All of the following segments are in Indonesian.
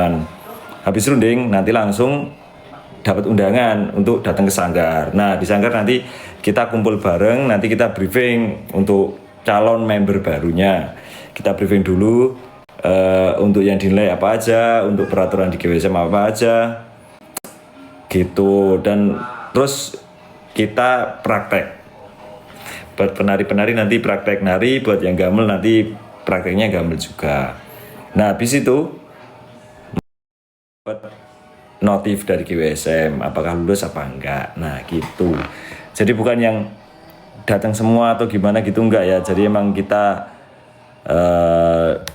Dan habis runding nanti langsung dapat undangan untuk datang ke Sanggar. Nah di Sanggar nanti kita kumpul bareng, nanti kita briefing untuk calon member barunya. Kita briefing dulu untuk yang dinilai apa aja, untuk peraturan di GWSM apa aja, gitu. Dan terus kita praktek. Buat penari-penari nanti praktek nari, buat yang gamel nanti prakteknya gamel juga. Nah habis itu notif dari GWSM apakah lulus apa enggak. Nah gitu, jadi bukan yang datang semua atau gimana gitu, enggak ya. Jadi emang kita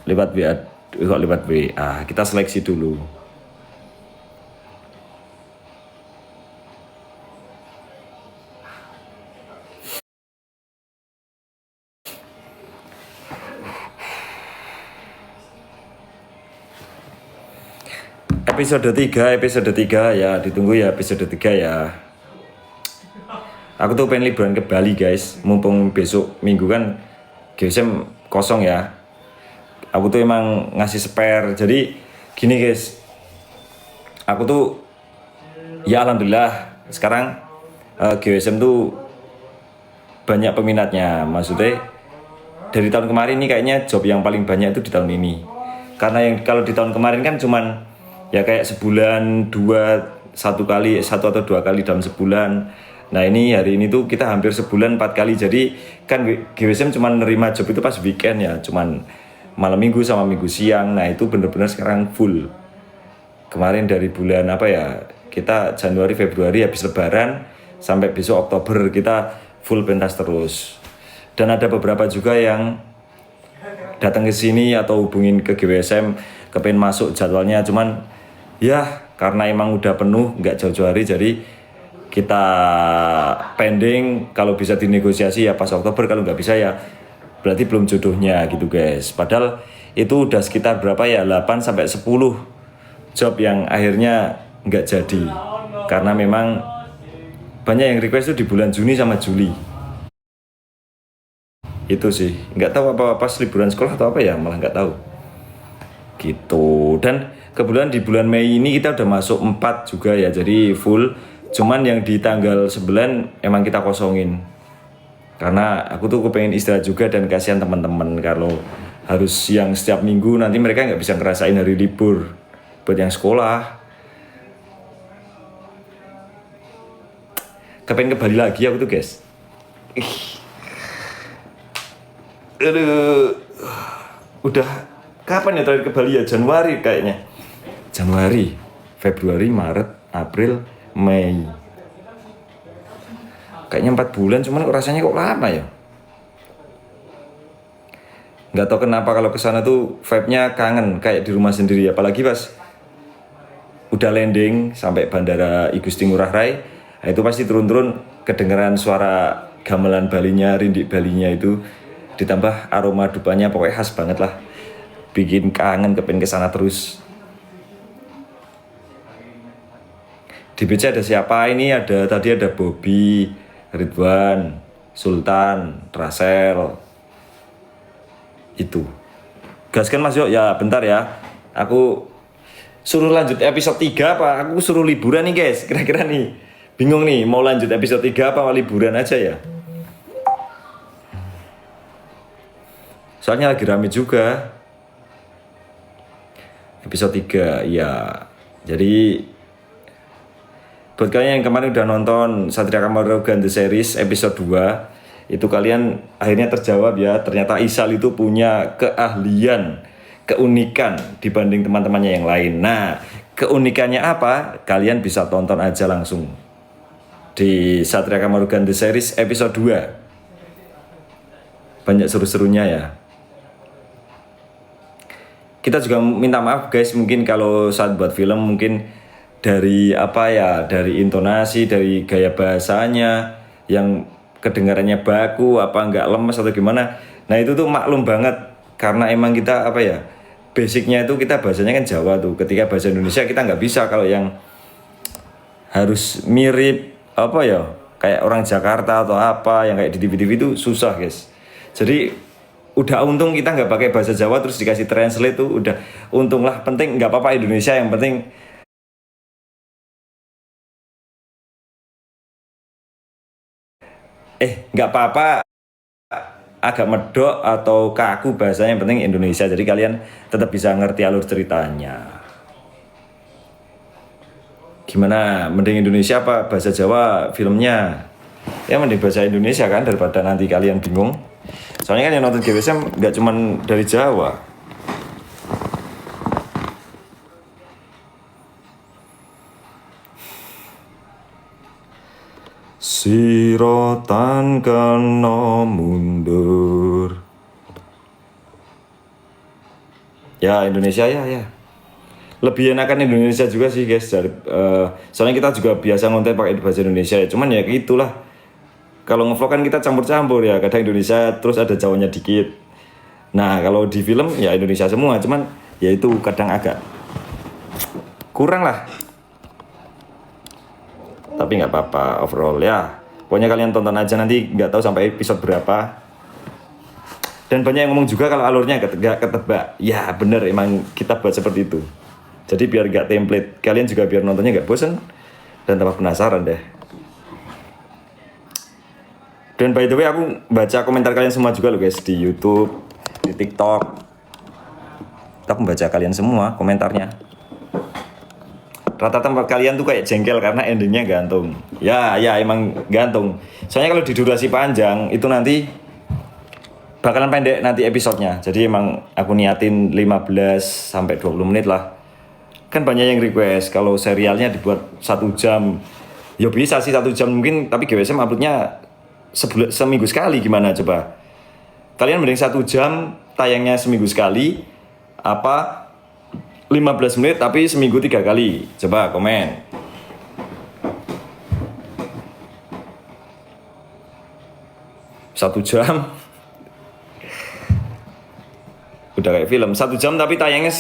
lewat WA kita seleksi dulu. Episode 3 ya, ditunggu ya episode 3 ya. Aku tuh pengen liburan ke Bali guys, mumpung besok minggu kan GSM kosong ya. Aku tuh emang ngasih spare, jadi gini guys, aku tuh ya alhamdulillah sekarang GSM tuh banyak peminatnya. Maksudnya dari tahun kemarin ini kayaknya job yang paling banyak itu di tahun ini. Karena yang kalau di tahun kemarin kan cuman ya kayak sebulan satu atau dua kali dalam sebulan. Nah ini hari ini tuh kita hampir sebulan 4 kali. Jadi kan GWSM cuma nerima job itu pas weekend ya, cuman malam minggu sama minggu siang. Nah itu bener-bener sekarang full. Kemarin dari bulan apa ya, kita Januari Februari habis lebaran sampai besok Oktober kita full pentas terus. Dan ada beberapa juga yang datang ke sini atau hubungin ke GWSM kepengen masuk jadwalnya, cuman ya karena emang udah penuh nggak jauh-jauh hari, jadi kita pending. Kalau bisa dinegosiasi ya pas Oktober, kalau nggak bisa ya berarti belum jodohnya gitu guys. Padahal itu udah sekitar berapa ya, 8 sampai 10 job yang akhirnya nggak jadi karena memang banyak yang request itu di bulan Juni sama Juli. Itu sih nggak tahu apa pas liburan sekolah atau apa ya, malah nggak tahu gitu. Dan kebetulan di bulan Mei ini kita udah masuk 4 juga ya, jadi full. Cuman yang di tanggal 9 emang kita kosongin karena aku tuh kepengen istirahat juga, dan kasihan teman-teman kalau harus yang setiap minggu, nanti mereka nggak bisa ngerasain hari libur buat yang sekolah. Kepengen ke Bali lagi aku tuh guys. Aduh, udah kapan ya terakhir ke Bali ya? Januari kayaknya. Januari, Februari, Maret, April, Mei. Kayaknya 4 bulan, cuman kok rasanya kok lama ya. Nggak tahu kenapa kalau kesana tuh vibe-nya kangen kayak di rumah sendiri. Apalagi pas udah landing sampai bandara I Gusti Ngurah Rai, itu pasti turun-turun kedengeran suara gamelan Balinya, rindik Balinya itu, ditambah aroma dupanya, pokoknya khas banget lah. Bikin kangen, kepengen kesana terus. Di BC ada siapa ini? Tadi ada Bobby, Ridwan, Sultan, Rasel. Itu. Gaskan Mas Yo, ya bentar ya. Aku suruh lanjut episode 3 apa? Aku suruh liburan nih guys, kira-kira nih. Bingung nih, mau lanjut episode 3 apa liburan aja ya? Soalnya lagi rame juga. Episode 3, ya. Jadi buat kalian yang kemarin udah nonton Satria Kamarogan The Series episode 2, itu kalian akhirnya terjawab ya. Ternyata Isal itu punya keahlian, keunikan dibanding teman-temannya yang lain. Nah, keunikannya apa? Kalian bisa tonton aja langsung di Satria Kamarogan The Series episode 2. Banyak seru-serunya ya. Kita juga minta maaf guys, mungkin kalau saat buat film mungkin dari apa ya, dari intonasi, dari gaya bahasanya yang kedengarannya baku, apa nggak lemes atau gimana. Nah itu tuh maklum banget karena emang kita apa ya, basicnya itu kita bahasanya kan Jawa tuh. Ketika bahasa Indonesia kita nggak bisa kalau yang harus mirip apa ya, kayak orang Jakarta atau apa yang kayak di TV-TV itu susah guys. Jadi udah untung kita nggak pakai bahasa Jawa terus dikasih translate tuh udah untung lah. Penting nggak apa-apa Indonesia, yang penting nggak apa-apa agak medok atau kaku bahasanya, yang penting Indonesia. Jadi kalian tetap bisa ngerti alur ceritanya. Gimana? Mending Indonesia apa bahasa Jawa filmnya? Ya mending bahasa Indonesia kan, daripada nanti kalian bingung. Soalnya kan yang nonton GWSM nggak cuman dari Jawa. Sirotan kena mundur. Ya Indonesia ya. Lebih enakan Indonesia juga sih guys, soalnya kita juga biasa ngonten pakai bahasa Indonesia ya. Cuman ya itulah, kalau ngevlog kan kita campur-campur ya, kadang Indonesia terus ada Jawanya dikit. Nah kalau di film ya Indonesia semua, cuman ya itu kadang agak kurang lah. Tapi nggak apa-apa overall ya. Pokoknya kalian tonton aja, nanti nggak tahu sampai episode berapa. Dan banyak yang ngomong juga kalau alurnya gak ketebak. Ya bener, emang kita buat seperti itu. Jadi biar gak template, kalian juga biar nontonnya gak bosen dan tambah penasaran deh. Dan by the way aku baca komentar kalian semua juga loh guys, di YouTube, di TikTok. Aku baca kalian semua komentarnya. Rata-rata kalian tuh kayak jengkel karena endingnya gantung. Ya emang gantung. Soalnya kalau di durasi panjang itu nanti bakalan pendek nanti episodenya. Jadi emang aku niatin 15 sampai 20 menit lah. Kan banyak yang request kalau serialnya dibuat 1 jam. Ya bisa sih 1 jam mungkin, tapi GWSM uploadnya seminggu sekali, gimana coba? Kalian mending 1 jam tayangnya seminggu sekali, apa 15 menit tapi seminggu 3 kali? Coba komen. Satu jam udah kayak film. 1 jam tapi tayangnya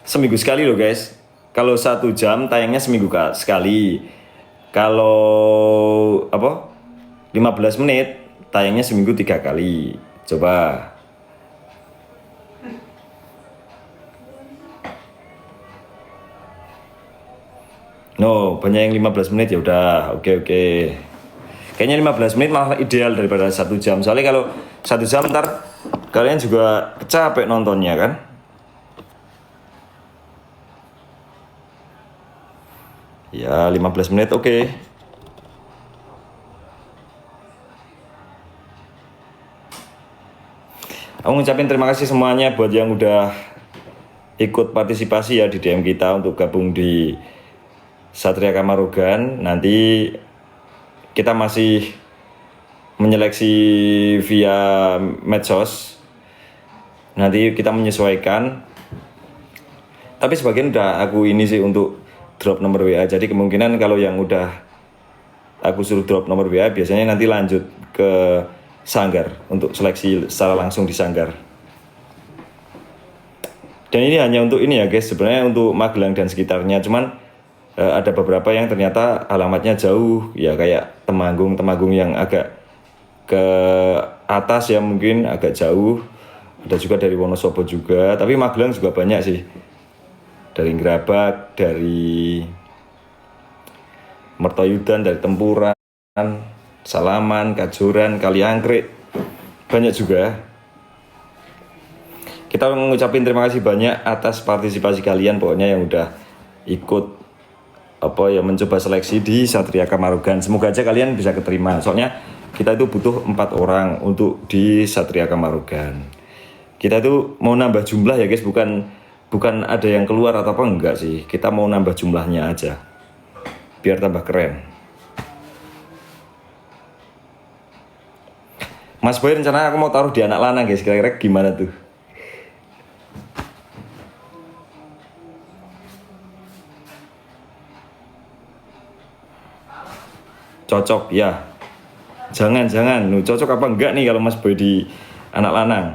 seminggu sekali loh guys. Kalau 1 jam tayangnya seminggu sekali. Kalau 15 menit tayangnya seminggu 3 kali. Coba. No, banyak yang 15 menit ya udah. Oke. Kayaknya 15 menit malah ideal daripada 1 jam. Soalnya kalau 1 jam ntar kalian juga capek nontonnya kan. Ya 15 menit oke. Aku ngucapin terima kasih semuanya buat yang udah ikut partisipasi ya di DM kita untuk gabung di Satria Kamarogan. Nanti kita masih menyeleksi via medsos. Nanti kita menyesuaikan. Tapi sebagian udah aku ini sih untuk drop nomor WA. Jadi kemungkinan kalau yang udah aku suruh drop nomor WA, biasanya nanti lanjut ke Sanggar untuk seleksi secara langsung di Sanggar. Dan ini hanya untuk ini ya guys, sebenarnya untuk Magelang dan sekitarnya. Cuman ada beberapa yang ternyata alamatnya jauh, ya kayak Temanggung yang agak ke atas ya, mungkin agak jauh. Ada juga dari Wonosobo juga, tapi Magelang juga banyak sih. Dari Gerabak, dari Mertoyudan, dari Tempuran, Salaman, Kajoran, Kaliangkrik, banyak juga. Kita mengucapkan terima kasih banyak atas partisipasi kalian, pokoknya yang udah ikut mencoba seleksi di Satria Kamarogan. Semoga aja kalian bisa keterima. Soalnya kita itu butuh 4 orang untuk di Satria Kamarogan. Kita itu mau nambah jumlah ya guys, bukan ada yang keluar atau apa, enggak sih. Kita mau nambah jumlahnya aja biar tambah keren. Mas Boy rencana aku mau taruh di Anak Lanang guys, kira-kira gimana tuh? Cocok ya? Jangan cocok apa enggak nih kalau Mas Boy di Anak Lanang?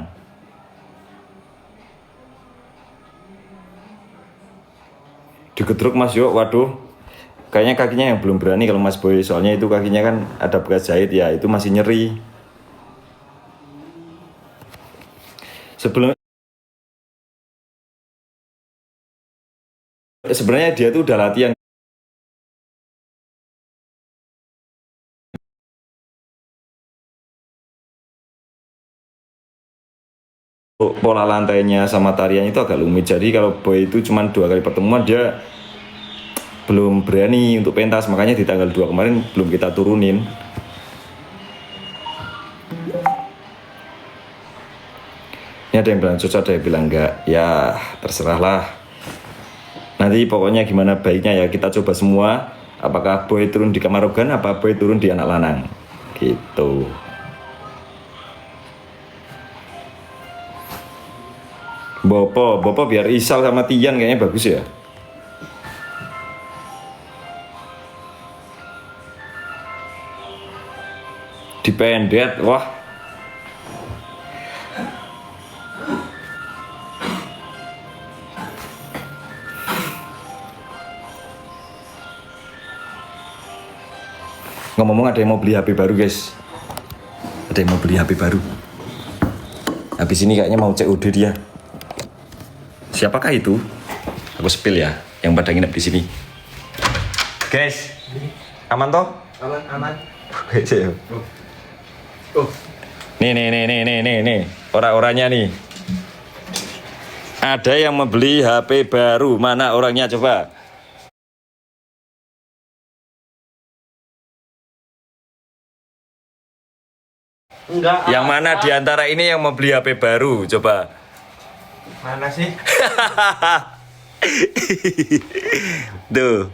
Digedruk Mas Yo, waduh, kayaknya kakinya yang belum berani kalau Mas Boy, soalnya itu kakinya kan ada bekas jahit ya, itu masih nyeri. Sebelum sebenarnya dia tuh udah latihan pola lantainya sama tarian itu agak rumit. Jadi kalau Boy itu cuma 2 kali pertemuan dia belum berani untuk pentas, makanya di tanggal 2 kemarin belum kita turunin. Ini ada yang bilang cocok, ada yang bilang enggak. Ya terserah lah. Nanti pokoknya gimana baiknya ya kita coba semua. Apakah Boy turun di Kamarogan, apa Boy turun di Anak Lanang. Gitu. Bopo biar Isal sama Tian kayaknya bagus ya. Dipendet, wah. Ngomong-ngomong ada yang mau beli HP baru guys. Ada yang mau beli HP baru. Habis ini kayaknya mau COD dia. Siapakah itu? Aku spill ya, yang pada nginep di sini. Guys, aman toh? Aman. Nih. Orang-orangnya nih. Ada yang membeli HP baru. Mana orangnya coba? Enggak. Yang mana di antara ini yang membeli HP baru? Coba. Mana sih? Tuh.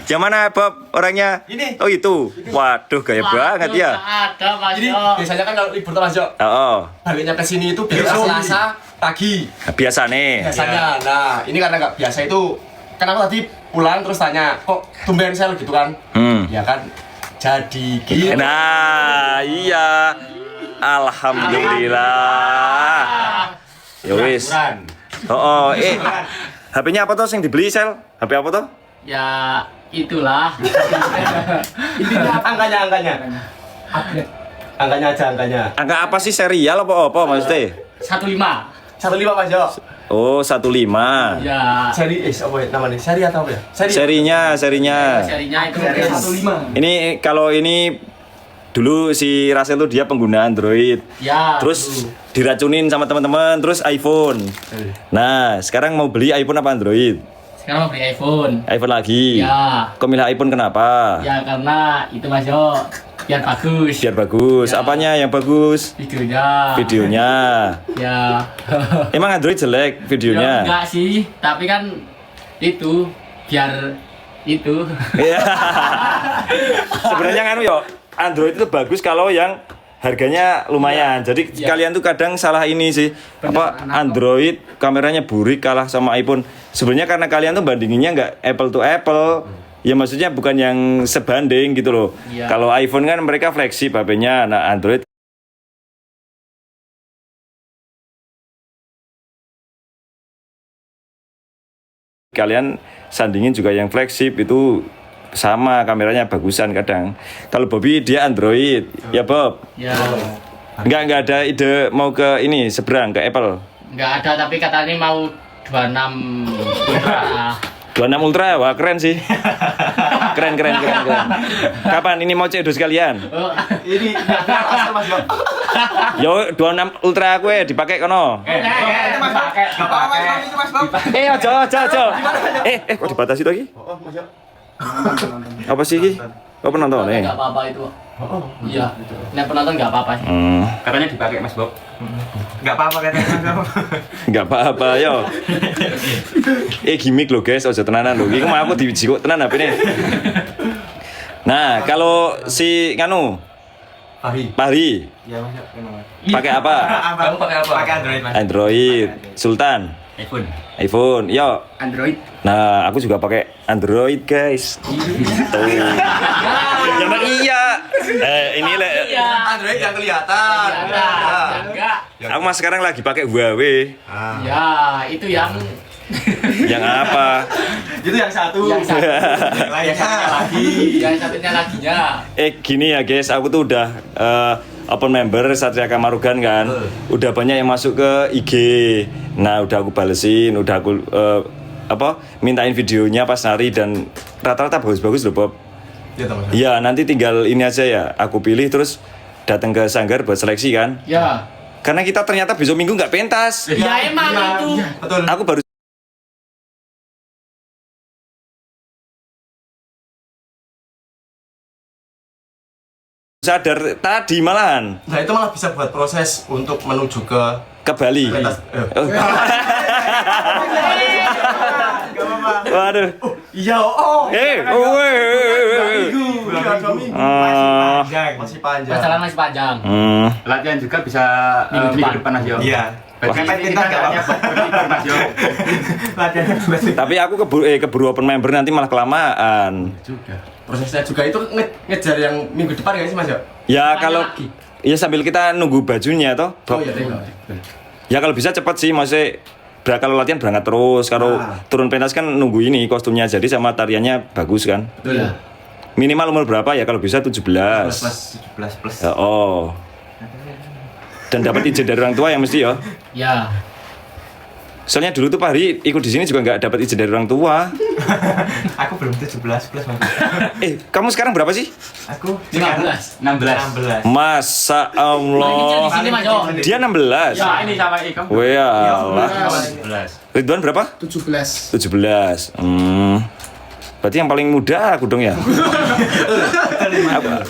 Yang mana Bob orangnya? Ini. Oh itu. Waduh gaya banget ya. Ada Mas Jadi Jo. biasanya kan kalau libur tuh Mas Jo, Oh, baliknya ke sini itu biasa Selasa pagi. biasa nih. Biasanya. Nah, ini karena nggak biasa itu, kan aku tadi pulang terus tanya, kok tumben sel gitu kan? Ya kan. Jadi gitu. Nah, iya. Alhamdulillah. Ya wis. Oh, HP-nya apa tuh yang dibeli, Sel? HP apa tuh? Ya itulah. Angkanya. Angkanya aja, angkanya. Angka apa sih, serial apa maksudnya? 15. 15 Mas Jo. Oh, 15. Ya. Seri apa ya namanya? Seri atau apa ya? Serinya. Serinya itu Seri 15. Ini kalau ini dulu si Rasel tuh dia pengguna Android. Ya. Terus diracunin sama teman-teman, terus iPhone. Nah, sekarang mau beli iPhone apa Android? Sekarang mau beli iPhone. iPhone lagi. Ya. Kok milih iPhone kenapa? Ya karena itu Mas Jo biar bagus. Biar bagus. Ya. Apanya yang bagus? Videonya. Ya. Emang Android jelek Ya, videonya? enggak sih, tapi kan itu biar itu. Iya. Sebenarnya kan yo Android itu bagus kalau yang harganya lumayan. Jadi Ya. kalian tuh kadang salah ini sih. Bener, Apa Android kameranya burik kalah sama iPhone. Sebenarnya karena kalian tuh bandinginnya nggak apple to apple. Ya maksudnya bukan yang sebanding gitu loh. Ya. Kalau iPhone kan mereka flagship HP-nya, nah Android kalian sandingin juga yang flagship itu sama kameranya bagusan kadang. Kalau Bobby dia Android, ya Bob. Ya. Nggak ada ide mau ke ini seberang ke Apple. Enggak ada, tapi katanya mau 26 Ultra. 26 Ultra, wah keren sih. Keren. Kapan ini mau cedus kalian? Oh, Ini enggak Mas Jo. Yo 26 Ultra gue dipakai kono. Ojo. Kok dibatasi lagi? Oh, Mas Jo. Apa sih ini? Apa penonton nih? enggak apa-apa itu. Iya. Nek penonton enggak apa-apa sih. Katanya dipakai Mas Bob. Enggak apa-apa katanya Mas Bob. Nggak apa-apa yo. Gimmick lo guys, ojo tenanan lo. Iki mau aku dijikuk tenan HP ini. Nah, kalau si Nganu Pahri Iya Mas Jo. pakai apa? Kamu pakai apa? Pakai Android Mas. Android. Sultan iPhone. Yo. Android. Nah, aku juga pakai Android, guys. Tuh. Ya Mbak, iya. Ini Iya. Android yang kelihatan. Enggak. aku mas sekarang lagi pakai Huawei. Ya, itu yang Yang apa? Itu yang satu. yang satu. Yang satunya lagi. Yang satunya laginya. Gini ya, guys. Aku tuh udah open member Satria Kamarugan kan. Udah banyak yang masuk ke IG. Nah, udah aku balesin, udah aku mintain videonya pas nari dan rata-rata bagus-bagus loh, Bob. Ya, Mas. Ya, nanti tinggal ini aja ya. Aku pilih terus datang ke Sanggar buat seleksi kan. Ya. Karena kita ternyata besok minggu nggak pentas. Ya emang itu. Betul. Aku baru sadar tadi malahan Nah, itu malah bisa buat proses untuk menuju ke Bali. pentas. Oh. Waduh. Iya, masih panjang. Masalah masih panjang. Latihan juga bisa Minggu minggu depan. depan Mas Yo. Iya. Berarti kita nggak hanya berlibur Mas Yo. Tapi aku keburu open member nanti malah kelamaan. Juga. Prosesnya juga itu ngejar yang minggu depan nggak sih, Mas? Ya Tanya kalau lagi. ya sambil kita nunggu bajunya toh. Oh iya, Ya kalau bisa cepat sih, maksudnya kalau latihan berangkat terus, kalau turun pentas kan nunggu ini kostumnya jadi sama tariannya bagus kan. betul. Ya. Minimal umur berapa ya kalau bisa 17. Plus 17 plus. Ya, oh. Dan dapat izin dari orang tua ya mesti ya. Ya. Soalnya dulu tuh Pak Hari ikut di sini juga nggak dapat izin dari orang tua. Aku belum 17 plus Mas. Kamu sekarang berapa sih? Aku 15. 16. 16. Masa Paling kecil Allah. di sini Mas Jo. Dia 16. Ya ini sama Ikam. Weh Allah. 16. Ridwan berapa? 17. 17. Berarti yang paling muda aku dong ya.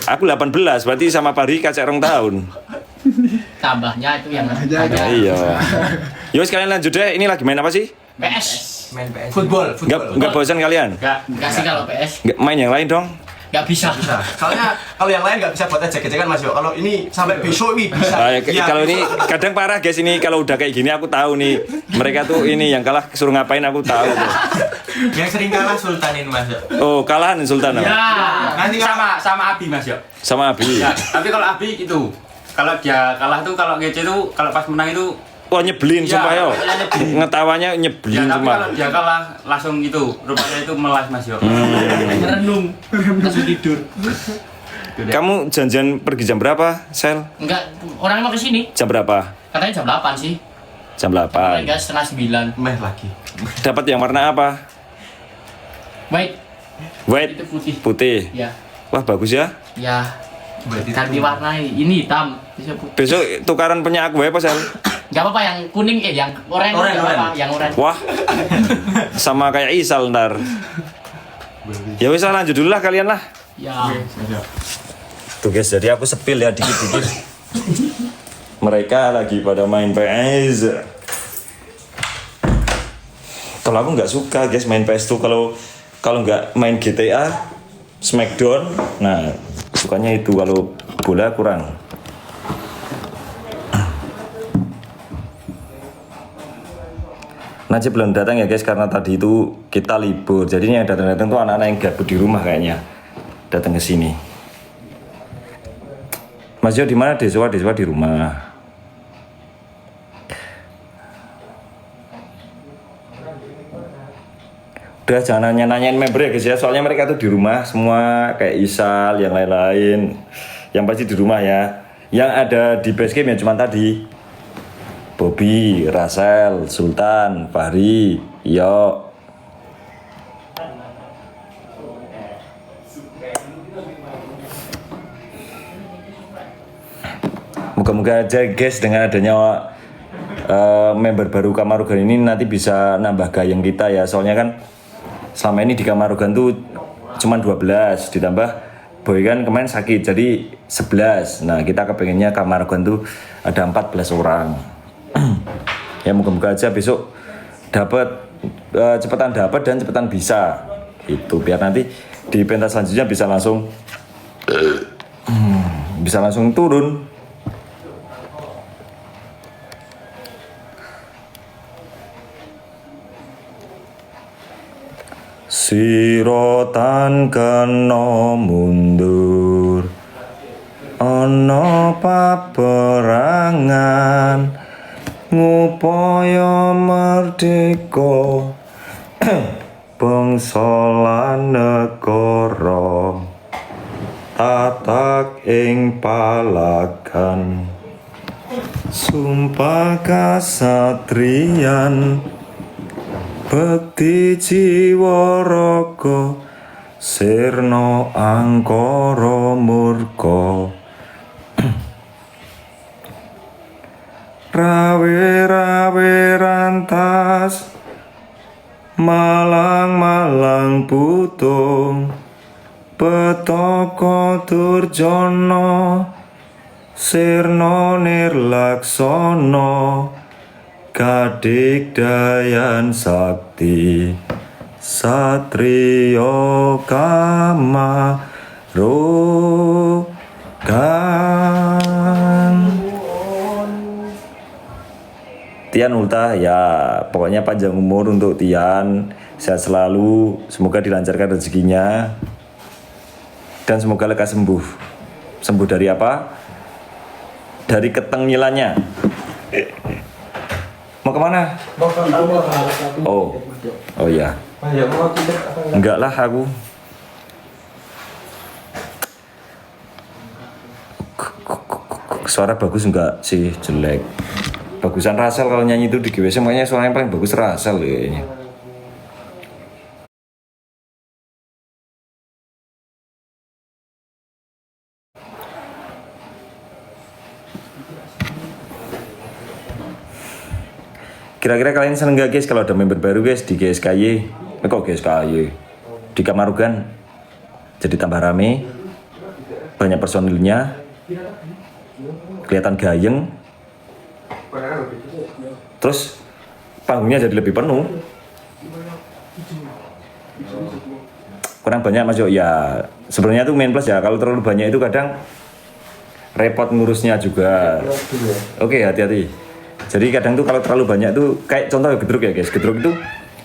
aku 18, berarti sama Pak Hari kacak rong tahun. Tambahnya itu yang Ada. ada. Iya. Yuk sekalian lanjut deh. Ini lagi main apa sih? PS. Main PS. Football. Nggak bosan kalian? Enggak sih kalau PS. Nggak main yang lain dong? Enggak bisa. Bisa. Soalnya kalau yang lain nggak bisa buat ejek-ejekan, Mas Yo. Kalau ini sampai besok ini bisa. Iya. Kalau ini kadang parah guys, ini kalau udah kayak gini aku tahu nih. Mereka tuh ini yang kalah suruh ngapain aku tahu tuh. Yang sering kalah Sultanin Mas. Oh, kalahan Sultan apa? Ya. Nanti sama Abi Mas Yo. Sama Abi. Ya, tapi kalau Abi itu kalau dia kalah tuh kalau GC tuh kalau pas menang itu Wah nyebelin Ya, sumpah yo. nyebelin. Ngetawanya ya nyebelin tapi sumpah. kalau dia kalah langsung itu rupanya itu melas Mas Yo. Merenung. Langsung tidur. Kamu janjian pergi jam berapa, Sel? Enggak, orang mau ke sini. Jam berapa? Katanya jam 8 sih. Jam 8. Enggak, setengah 9. Meh lagi. Dapat yang warna apa? Baik, White, itu putih. putih. Ya. Wah bagus ya. Ya. Berarti Ganti warna ini hitam. Bisa putih. Besok tukaran punya aku ya, Pak Sel. Enggak apa-apa yang kuning yang oranye Oranye, enggak apa-apa, yang oranye. Wah, sama kayak Isal ntar. Ya wis lah, lanjut dulu lah kalian lah. Ya. Tuh guys, jadi aku sepil ya dikit-dikit. Mereka lagi pada main PS. Kalau aku nggak suka guys main PS tuh kalau nggak main GTA, Smackdown. Nah, sukanya itu kalau bola kurang. Najib belum datang ya guys karena tadi itu kita libur. Jadi yang datang-datang tuh anak-anak yang gabut di rumah kayaknya. Datang ke sini. Mas Jo di mana? Deswa di rumah. Udah jangan nanyain member ya guys ya. Soalnya mereka tuh di rumah semua kayak Isal, yang lain-lain. Yang pasti di rumah ya. Yang ada di base game ya cuma tadi. Bobby, Rasel, Sultan, Fahri, Yo. Moga-moga aja guys dengan adanya member baru Kamarugan ini nanti bisa nambah gayeng kita ya. Soalnya kan selama ini di Kamarugan tuh cuma 12 ditambah Boy kan kemarin sakit jadi 11. Nah kita kepengennya Kamarugan tuh ada 14 orang. Ya moga-moga aja besok dapat cepetan dapat dan cepetan bisa itu biar nanti di pentas selanjutnya bisa langsung turun. Sirotan kena mundur ana paperangan ngupaya merdeka bangsa lan negara tatak ing palagan sumpah kasatriyan bekti jiwa raga sirna angkara murka rawe-rawe rantas malang-malang putung petaka durjana sirna nirlaksana kadigdayan sakti satriya kamarugan. Tian Ulta ya pokoknya panjang umur untuk Tian, sehat selalu, semoga dilancarkan rezekinya dan semoga lekas sembuh. Sembuh dari apa? Dari ketengilannya. Mau kemana? Oh ya. Enggak lah aku. Suara bagus enggak sih, jelek. Bagusan Rasel kalau nyanyi itu di GWS, makanya suaranya paling bagus Rasel kayaknya. Kira-kira kalian seneng gak guys kalau ada member baru guys di GSKY? Kok GSKY? Di Kamarugan jadi tambah rame, banyak personilnya, kelihatan gayeng, terus panggungnya jadi lebih penuh. Kurang banyak Mas Jo, ya sebenarnya tuh main plus ya, kalau terlalu banyak itu kadang repot ngurusnya juga. Oke, hati-hati. Jadi kadang tuh kalau terlalu banyak tuh kayak contoh gedruk ya guys, gedruk itu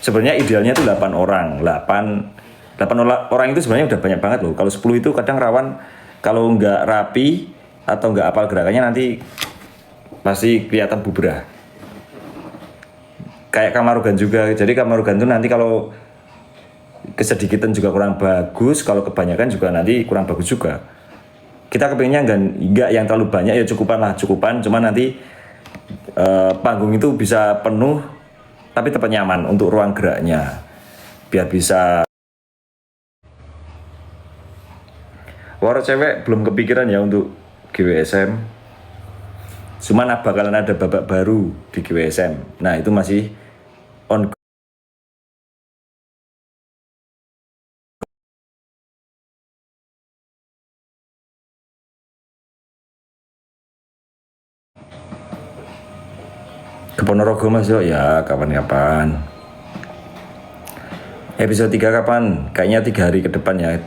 sebenarnya idealnya tuh 8 orang. 8 orang itu sebenarnya udah banyak banget loh. Kalau 10 itu kadang rawan kalau nggak rapi atau nggak apal gerakannya nanti pasti kelihatan bubrah. Kayak Kamarugan juga. Jadi Kamarugan tuh nanti kalau kesedikitan juga kurang bagus, kalau kebanyakan juga nanti kurang bagus juga. Kita kepinginnya nggak yang terlalu banyak, ya cukupan, cuma nanti panggung itu bisa penuh tapi tetap nyaman untuk ruang geraknya, biar bisa. War cewek belum kepikiran ya untuk GWSM, cuman bakalan ada babak baru di GWSM. Nah itu masih on. Ke Ponorogo Mas Yo, ya kapan-kapan. Episode 3 kapan? Kayaknya 3 hari ke depan ya.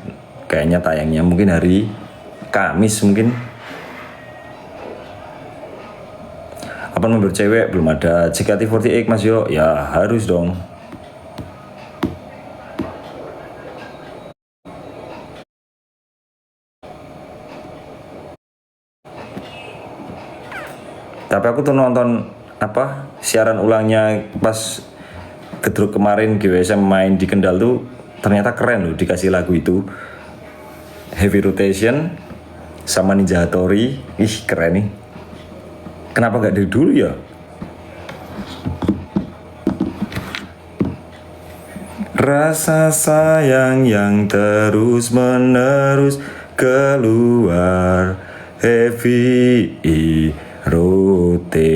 Kayaknya tayangnya mungkin hari Kamis mungkin. Apa member cewek belum ada. JKT48 Mas Yo, ya harus dong. Tapi aku tuh nonton siaran ulangnya pas gedruk kemarin GWSM main di Kendal tuh ternyata keren loh, dikasih lagu itu Heavy Rotation sama Ninja Hattori. Ih keren nih, kenapa gak dari dulu ya? Rasa sayang yang terus menerus keluar Heavy Rotation.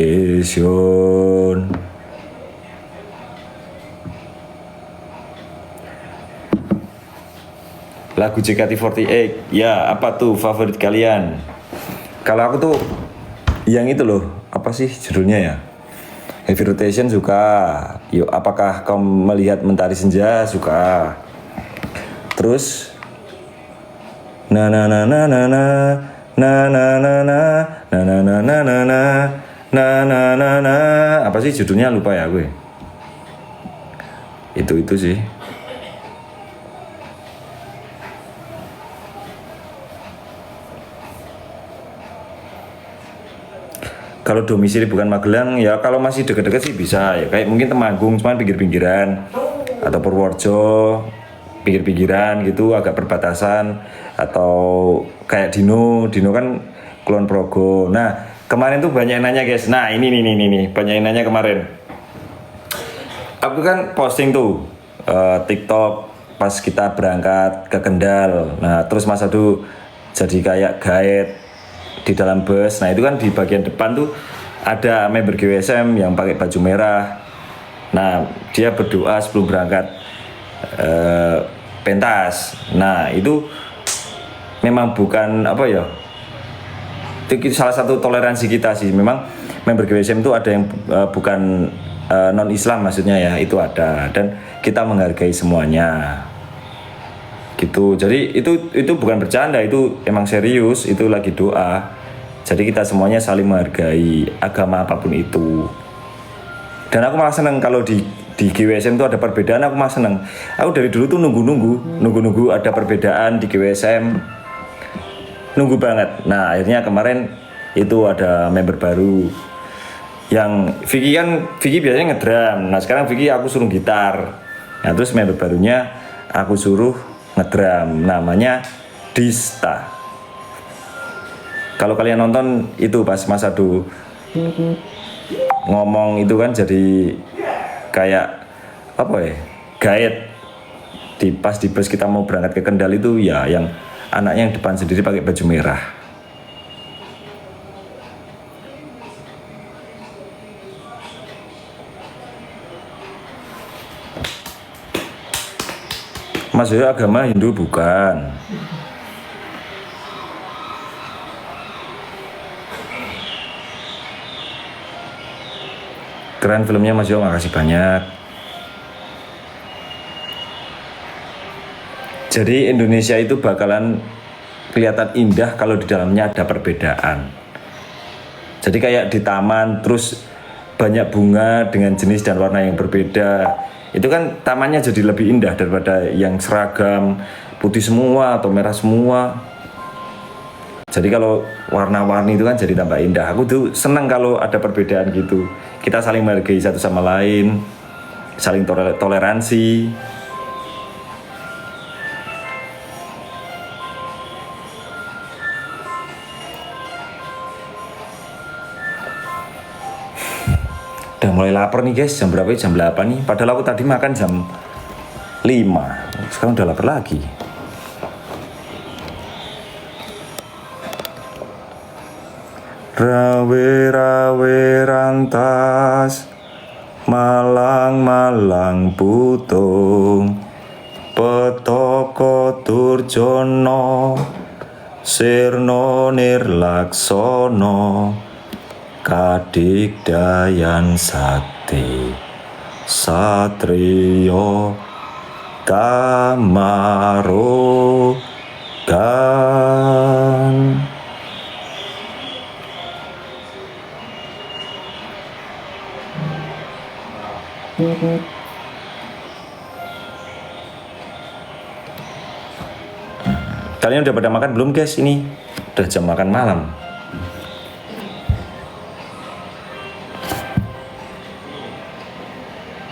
Lagu JKT48 ya, apa tuh favorit kalian? Kalau aku tuh yang itu loh, apa sih judulnya ya, Heavy Rotation suka. Yuk apakah kau melihat Mentari Senja suka. Terus na na na na na na na na na na na na na na na na na na apa sih judulnya, lupa ya gue. Itu sih. Kalau domisili bukan Magelang ya, kalau masih dekat-dekat sih bisa ya, kayak mungkin Temanggung cuman pinggir-pinggiran atau Purworejo pinggir-pinggiran gitu, agak perbatasan, atau kayak Dino kan Kulon Progo. Nah kemarin tuh banyak yang nanya guys. Nah ini nih banyak yang nanya kemarin. Aku kan posting tuh TikTok pas kita berangkat ke Kendal. Nah terus Mas Adu jadi kayak guide di dalam bus. Nah itu kan di bagian depan tuh ada member GWSM yang pakai baju merah. Nah dia berdoa sebelum berangkat pentas. Nah itu memang bukan apa ya, itu salah satu toleransi kita sih. Memang member GWSM itu ada yang bukan non Islam maksudnya ya, itu ada, dan kita menghargai semuanya gitu. Jadi itu bukan bercanda, itu emang serius, itu lagi doa. Jadi kita semuanya saling menghargai agama apapun itu. Dan aku malah seneng kalau di GWSM itu ada perbedaan. Aku malah seneng. Aku dari dulu tuh nunggu ada perbedaan di GWSM, nunggu banget. Nah akhirnya kemarin itu ada member baru yang Vicky biasanya ngedrum. Nah sekarang Vicky aku suruh gitar. Nah terus member barunya aku suruh ngedrum, namanya Dista. Kalau kalian nonton itu pas Mas Adu ngomong itu kan jadi kayak apa ya, guide pas di bus kita mau berangkat ke Kendal itu ya, yang anaknya yang depan sendiri pakai baju merah. Mas Yoyo agama Hindu bukan? Keren filmnya Mas Yoyo, makasih banyak. Jadi Indonesia itu bakalan kelihatan indah kalau di dalamnya ada perbedaan. Jadi kayak di taman terus banyak bunga dengan jenis dan warna yang berbeda. Itu kan tamannya jadi lebih indah daripada yang seragam putih semua atau merah semua. Jadi kalau warna-warni itu kan jadi tambah indah. Aku tuh seneng kalau ada perbedaan gitu. Kita saling menghargai satu sama lain, saling toleransi. Udah mulai lapar nih guys, jam berapa ya? Jam 8 nih. Padahal aku tadi makan jam 5. Sekarang udah lapar lagi. Rawe-rawe rantas, malang-malang putung, petaka durjana, sirna nirlaksana, kadigdayan sakti, satriya kamarogan. Kalian udah pada makan belum guys? Ini udah jam makan malam.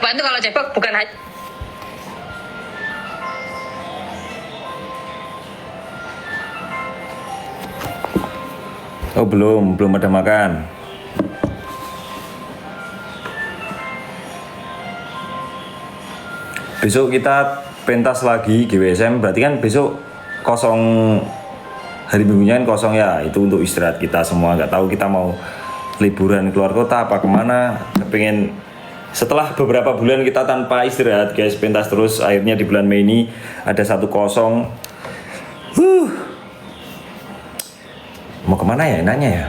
Itu kalau cebok bukan hanya Oh belum ada makan. Besok kita pentas lagi GWSM, berarti kan besok kosong, hari Minggunya kan kosong ya. Itu untuk istirahat kita semua. Nggak tahu kita mau liburan keluar kota apa kemana. Pengen setelah beberapa bulan kita tanpa istirahat guys, pentas terus, akhirnya di bulan Mei ini ada 1 kosong. Mau kemana ya enaknya ya?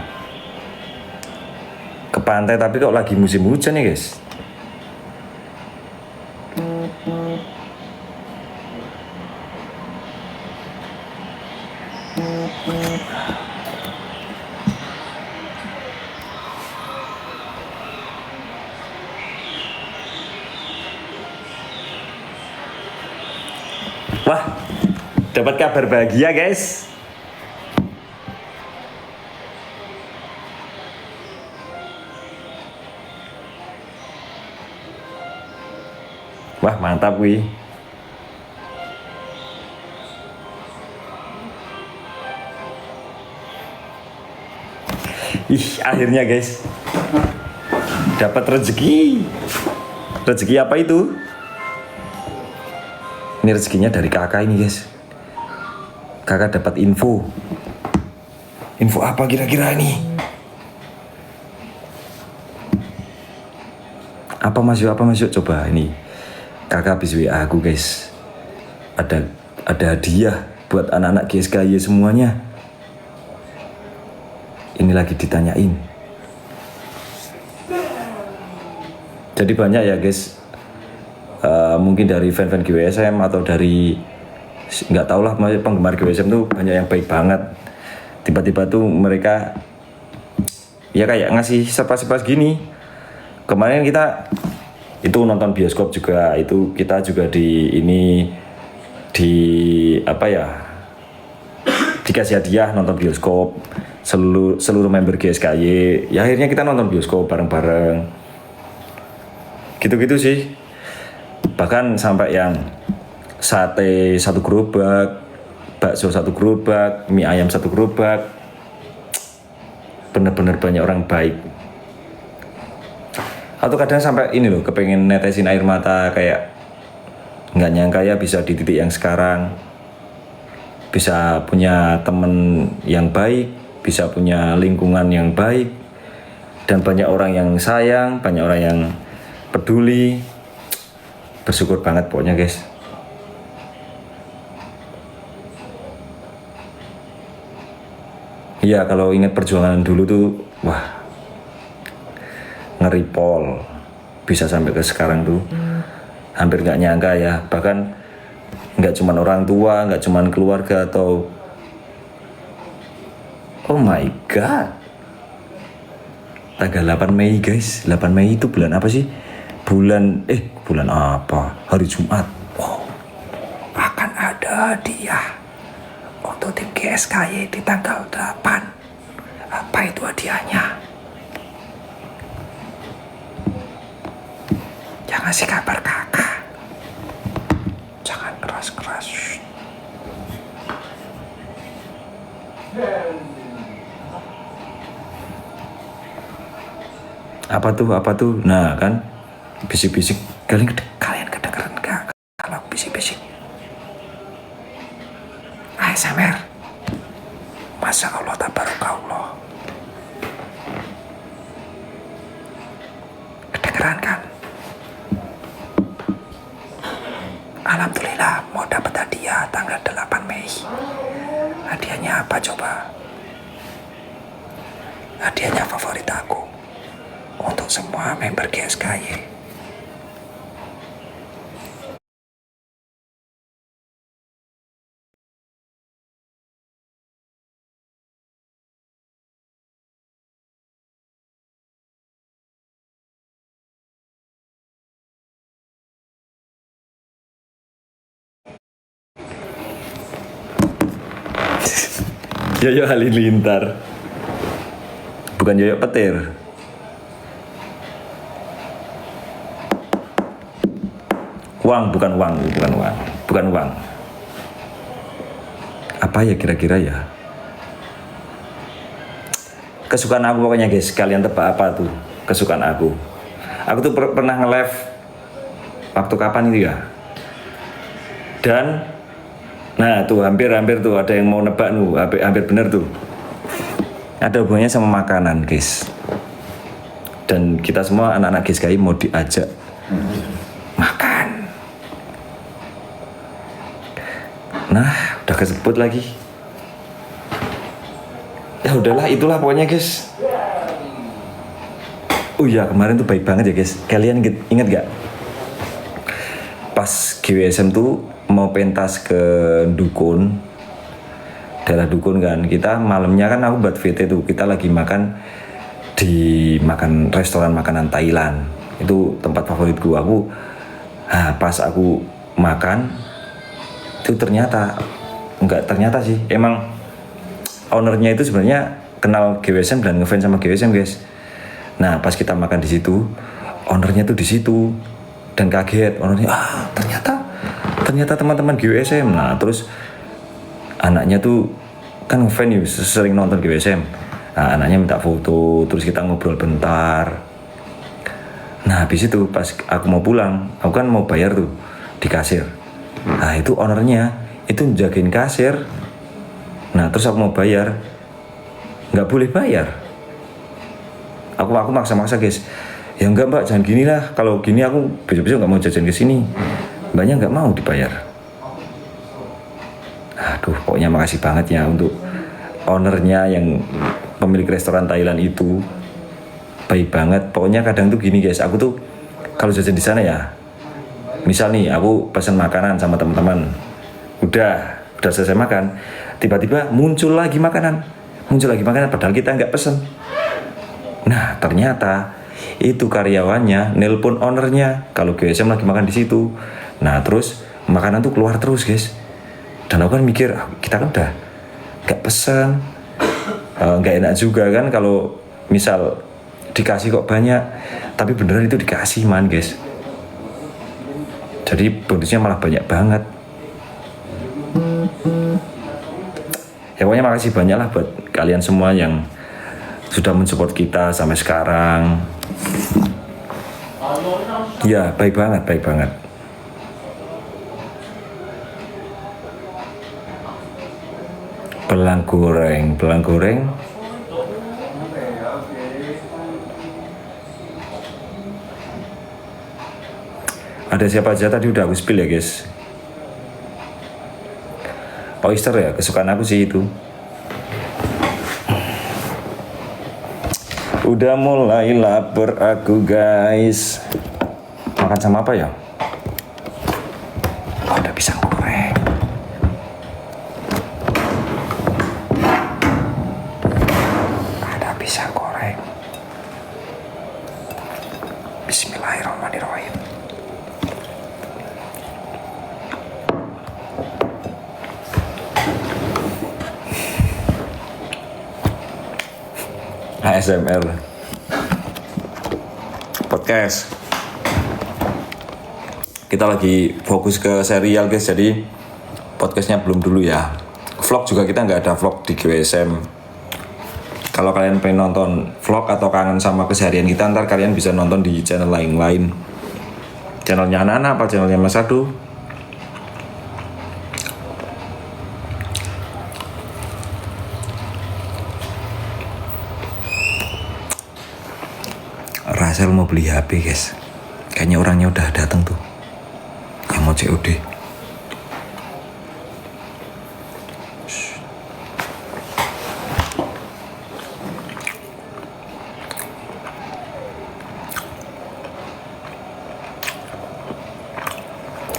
Ke pantai, tapi kok lagi musim hujan ya guys. Wah, dapat kabar bahagia guys. Wah, mantap wih. Ih, akhirnya guys dapat rezeki. Rezeki apa itu? Ini rezekinya dari kakak ini guys. Kakak dapat info. Info apa kira-kira ini? Apa masuk? Coba ini. Kakak habis WA aku guys. Ada hadiah buat anak-anak GSKY semuanya. Ini lagi ditanyain. Jadi banyak ya guys. Mungkin dari fan-fan GWSM atau dari nggak tahu lah, penggemar GWSM tuh banyak yang baik banget. Tiba-tiba tuh mereka ya kayak ngasih surprise gini. Kemarin kita itu nonton bioskop juga, itu kita juga dikasih hadiah nonton bioskop seluruh member GSKY. Ya akhirnya kita nonton bioskop bareng-bareng. Gitu-gitu sih. Bahkan sampai yang sate 1 gerobak, bakso 1 gerobak, mie ayam 1 gerobak. Bener-bener banyak orang baik. Atau kadang sampai ini loh, kepengen netesin air mata, kayak nggak nyangka ya bisa di titik yang sekarang, bisa punya temen yang baik, bisa punya lingkungan yang baik, dan banyak orang yang sayang, banyak orang yang peduli. Bersyukur banget pokoknya guys. Iya, kalau ingat perjuangan dulu tuh, wah, ngeri pol. Bisa sampai ke sekarang tuh hampir nggak nyangka ya. Bahkan nggak cuman orang tua, nggak cuman keluarga atau oh my god, tanggal 8 Mei guys. 8 Mei itu bulan apa sih? Bulan apa? Hari Jumat. Wow, akan ada hadiah untuk tim GSKY di tanggal 8. Apa itu hadiahnya? Jangan kasih kabar kakak. Jangan keras-keras. Apa tuh? Nah kan, bisik-bisik. Kalian kedengeran gak kalau bisik-bisik? ASMR. Masya Allah, tabarakallah. Kedengeran kan? Alhamdulillah mau dapat hadiah tanggal 8 Mei. Hadiahnya apa coba? Hadiahnya favorit aku untuk semua member GSKY. Yoyo Halilintar, bukan Yoyo Petir. Bukan uang. Apa ya kira-kira ya? Kesukaan aku pokoknya guys. Kalian tebak apa tuh kesukaan aku? Aku tuh pernah nge-live waktu kapan itu ya? Dan nah tuh hampir tuh ada yang mau nebak tuh, hampir bener tuh. Ada hubungannya sama makanan guys. Dan kita semua anak-anak GSKY mau diajak makan. Nah, udah kesebut lagi. Ya udahlah, itulah pokoknya guys. Oh iya, kemarin tuh baik banget ya guys. Kalian inget gak? Pas GWSM tuh mau pentas ke Dukun, daerah Dukun kan. Kita malamnya kan aku buat VT tuh, kita lagi makan di restoran makanan Thailand. Itu tempat favoritku. Pas aku makan itu ternyata sih emang ownernya itu sebenarnya kenal GWSM dan ngefans sama GWSM guys. Nah pas kita makan di situ, ownernya tuh di situ dan kaget. Ownernya ternyata teman-teman GWSM. Nah terus anaknya tuh kan ngefans sering nonton GWSM. Nah, anaknya minta foto, terus kita ngobrol bentar. Nah, habis itu pas aku mau pulang, aku kan mau bayar tuh di kasir. Nah, itu ownernya itu jagain kasir. Nah, terus aku mau bayar, nggak boleh bayar. Aku maksa-maksa guys. Ya enggak mbak, jangan gini lah. Kalau gini aku besok-besok nggak mau jajan ke sini. Mbaknya nggak mau dibayar. Aduh, pokoknya makasih banget ya untuk ownernya yang pemilik restoran Thailand itu. Baik banget. Pokoknya kadang tuh gini guys, aku tuh kalau jajan di sana ya, misal nih aku pesan makanan sama teman-teman, udah selesai makan, tiba-tiba muncul lagi makanan padahal kita nggak pesen. Nah, ternyata itu karyawannya nelpon ownernya kalau GSM lagi makan di situ. Nah, terus makanan tuh keluar terus guys. Dan aku kan mikir, kita kan udah nggak pesen, nggak enak juga kan kalau misal dikasih kok banyak, tapi beneran itu dikasih man guys. Jadi bonusnya malah banyak banget. Ya pokoknya makasih banyak lah buat kalian semua yang sudah mensupport kita sampai sekarang. Ya baik banget. Belang goreng. Ada siapa aja tadi udah aku spill ya guys. Oyster ya, kesukaan aku sih itu. Udah mulai lapar aku guys. Makan sama apa ya? Oh, ada pisang goreng. Bismillahirrahmanirrahim. ASMR podcast. Kita lagi fokus ke serial guys, jadi podcastnya belum dulu ya. Vlog juga kita nggak ada vlog di GWSM. Kalau kalian pengen nonton vlog atau kangen sama keseharian kita, ntar kalian bisa nonton di channel lain. Channelnya anak-anak apa channelnya Mas Adu. Rasel mau beli HP guys. Kayaknya orangnya udah datang tuh, yang mau COD.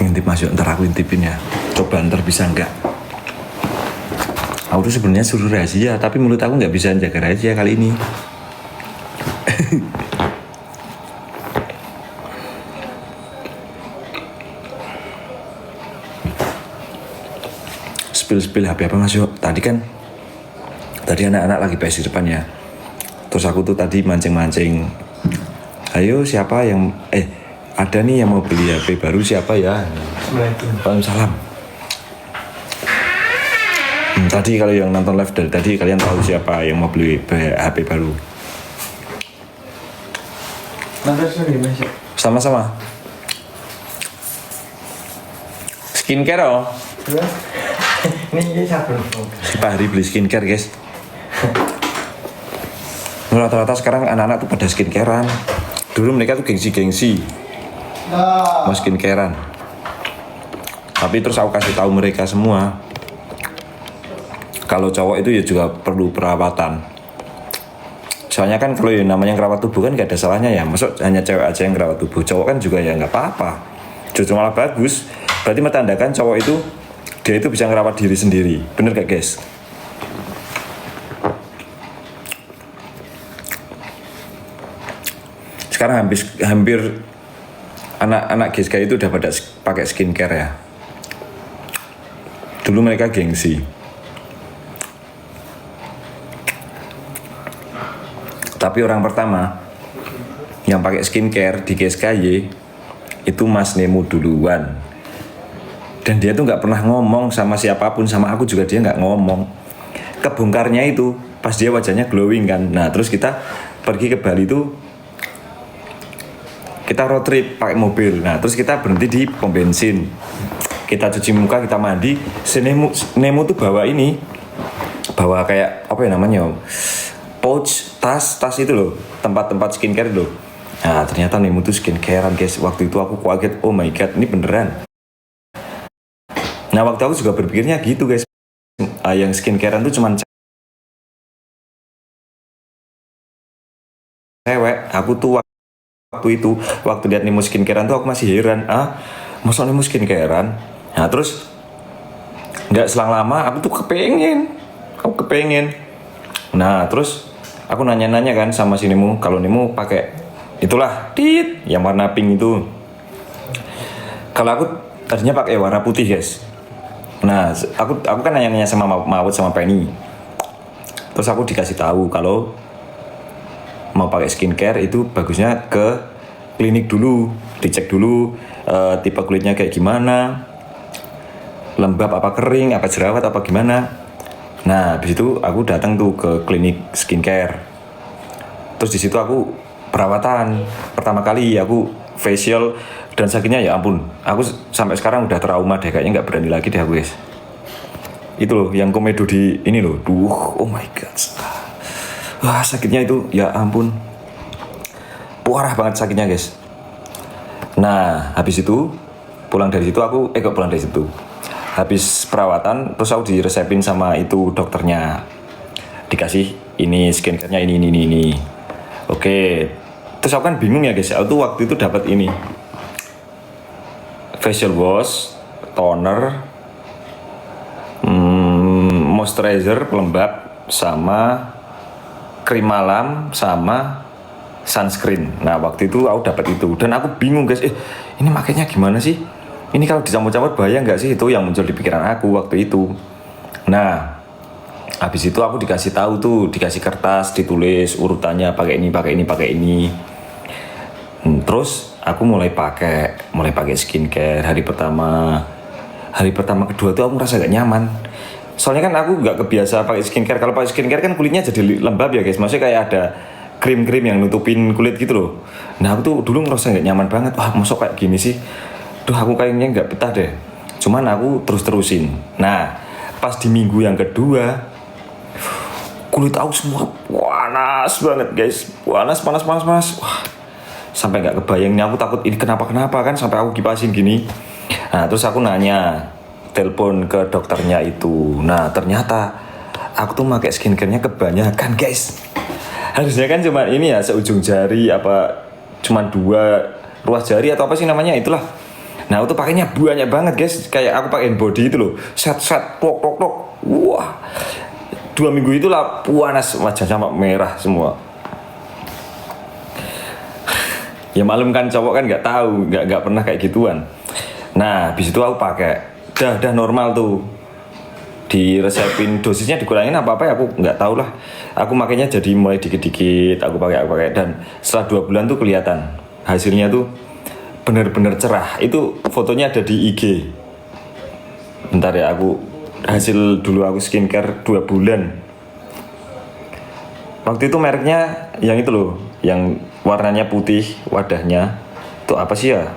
Intip masuk, ntar aku intipin ya. Coba ntar bisa nggak? Aku tuh sebenarnya suruh rahasia, tapi mulut aku nggak bisa jaga rahasia kali ini. Spill HP apa Mas Yo? Tadi anak-anak lagi PS di depan ya. Terus aku tuh tadi mancing-mancing. Ayo siapa yang ada nih yang mau beli HP baru, siapa ya? Waalaikumsalam. Tadi kalau yang nonton live dari tadi kalian tahu siapa yang mau beli HP baru? Sama-sama. Skincare oh. Ini sabun. Pak Hari beli skincare guys. Rata-rata sekarang anak-anak tuh pada skincarean. Dulu mereka tuh gengsi mau skincarean. Tapi terus aku kasih tahu mereka semua, kalau cowok itu ya juga perlu perawatan. Soalnya kan kalau yang namanya ngerawat tubuh kan gak ada salahnya ya. Maksud hanya cewek aja yang ngerawat tubuh, cowok kan juga ya nggak apa-apa. Justru malah bagus. Berarti menandakan cowok itu dia itu bisa ngerawat diri sendiri. Bener gak guys? Sekarang hampir anak-anak GSK itu udah pada pakai skincare ya. Dulu mereka gengsi. Tapi orang pertama yang pakai skincare di GSKY itu Mas Nemo duluan. Dan dia tuh nggak pernah ngomong sama siapapun, sama aku juga dia nggak ngomong. Kebongkarnya itu pas dia wajahnya glowing kan. Nah terus kita pergi ke Bali itu kita road trip pakai mobil. Nah terus kita berhenti di pom bensin, kita cuci muka, kita mandi. Si Nemo tuh bawa kayak apa ya namanya, pouch, tas itu loh, tempat skincare loh. Nah ternyata Nemo tuh skincarean guys. Waktu itu aku kaget, oh my god ini beneran. Nah waktu aku juga berpikirnya gitu guys, yang skincarean tuh cuman cewek. Aku tuh waktu lihat Nemo skincarean tuh aku masih heran, masa Nemo skincarean. Nah terus nggak selang lama aku tuh kepengen. Nah terus aku nanya kan sama si Nemo, kalau Nemo pakai itulah yang warna pink itu. Kalau aku tadinya pakai warna putih guys. Nah aku kan nanya sama Maud sama Penny. Terus aku dikasih tahu kalau mau pakai skincare itu bagusnya ke klinik dulu, dicek dulu tipe kulitnya kayak gimana, lembab apa kering, apa jerawat apa gimana. Nah habis itu aku datang tuh ke klinik skincare. Terus di situ aku perawatan pertama kali, aku facial dan sakitnya ya ampun. Aku sampai sekarang udah trauma deh, kayaknya nggak berani lagi deh aku guys. Itu loh yang komedo di ini loh, oh my god. Wah sakitnya itu ya ampun, parah banget sakitnya guys. Nah habis itu pulang dari situ habis perawatan terus aku diresepin sama itu dokternya, dikasih ini skincarenya ini. Oke, terus aku kan bingung ya guys, aku tuh waktu itu dapat ini facial wash, toner, moisturizer pelembab, sama krim malam, sama sunscreen. Nah waktu itu aku dapat itu dan aku bingung guys, ini makanya gimana sih? Ini kalau dicampur-campur bahaya nggak sih? Itu yang muncul di pikiran aku waktu itu. Nah habis itu aku dikasih tahu tuh, dikasih kertas, ditulis urutannya pakai ini. Terus aku mulai pakai skincare hari pertama kedua tuh aku merasa gak nyaman. Soalnya kan aku nggak kebiasa pakai skincare. Kalau pakai skincare kan kulitnya jadi lembab ya guys. Maksudnya kayak ada krim-krim yang nutupin kulit gitu loh. Nah aku tuh dulu ngerasa nggak nyaman banget. Wah masuk kayak gini sih. Duh aku kayaknya nggak betah deh. Cuman aku terusin. Nah pas di minggu yang kedua, kulit aku semua panas banget guys. Panas. Wah sampai nggak kebayang nih, aku takut ini kenapa kan sampai aku kipasin gini. Nah terus aku telepon ke dokternya itu. Nah ternyata aku tuh pakai skincarenya kebanyakan guys. Harusnya kan cuma ini ya, seujung jari, apa cuma 2 ruas jari atau apa sih namanya itulah. Nah aku tuh pakainya banyak banget guys, kayak aku pakai body itu loh, set plok. Wah 2 minggu itulah panas, wajah sama merah semua. Ya malum kan cowok kan nggak tahu, nggak pernah kayak gituan. Nah habis itu aku pakai, udah normal tuh, diresepin dosisnya dikurangin apa ya aku nggak tahu lah. Aku makanya jadi mulai dikit aku pakai dan setelah 2 bulan tuh kelihatan hasilnya tuh bener-bener cerah. Itu fotonya ada di IG. Bentar ya, aku hasil dulu aku skincare 2 bulan. Waktu itu mereknya yang itu loh, yang warnanya putih wadahnya. Itu apa sih ya?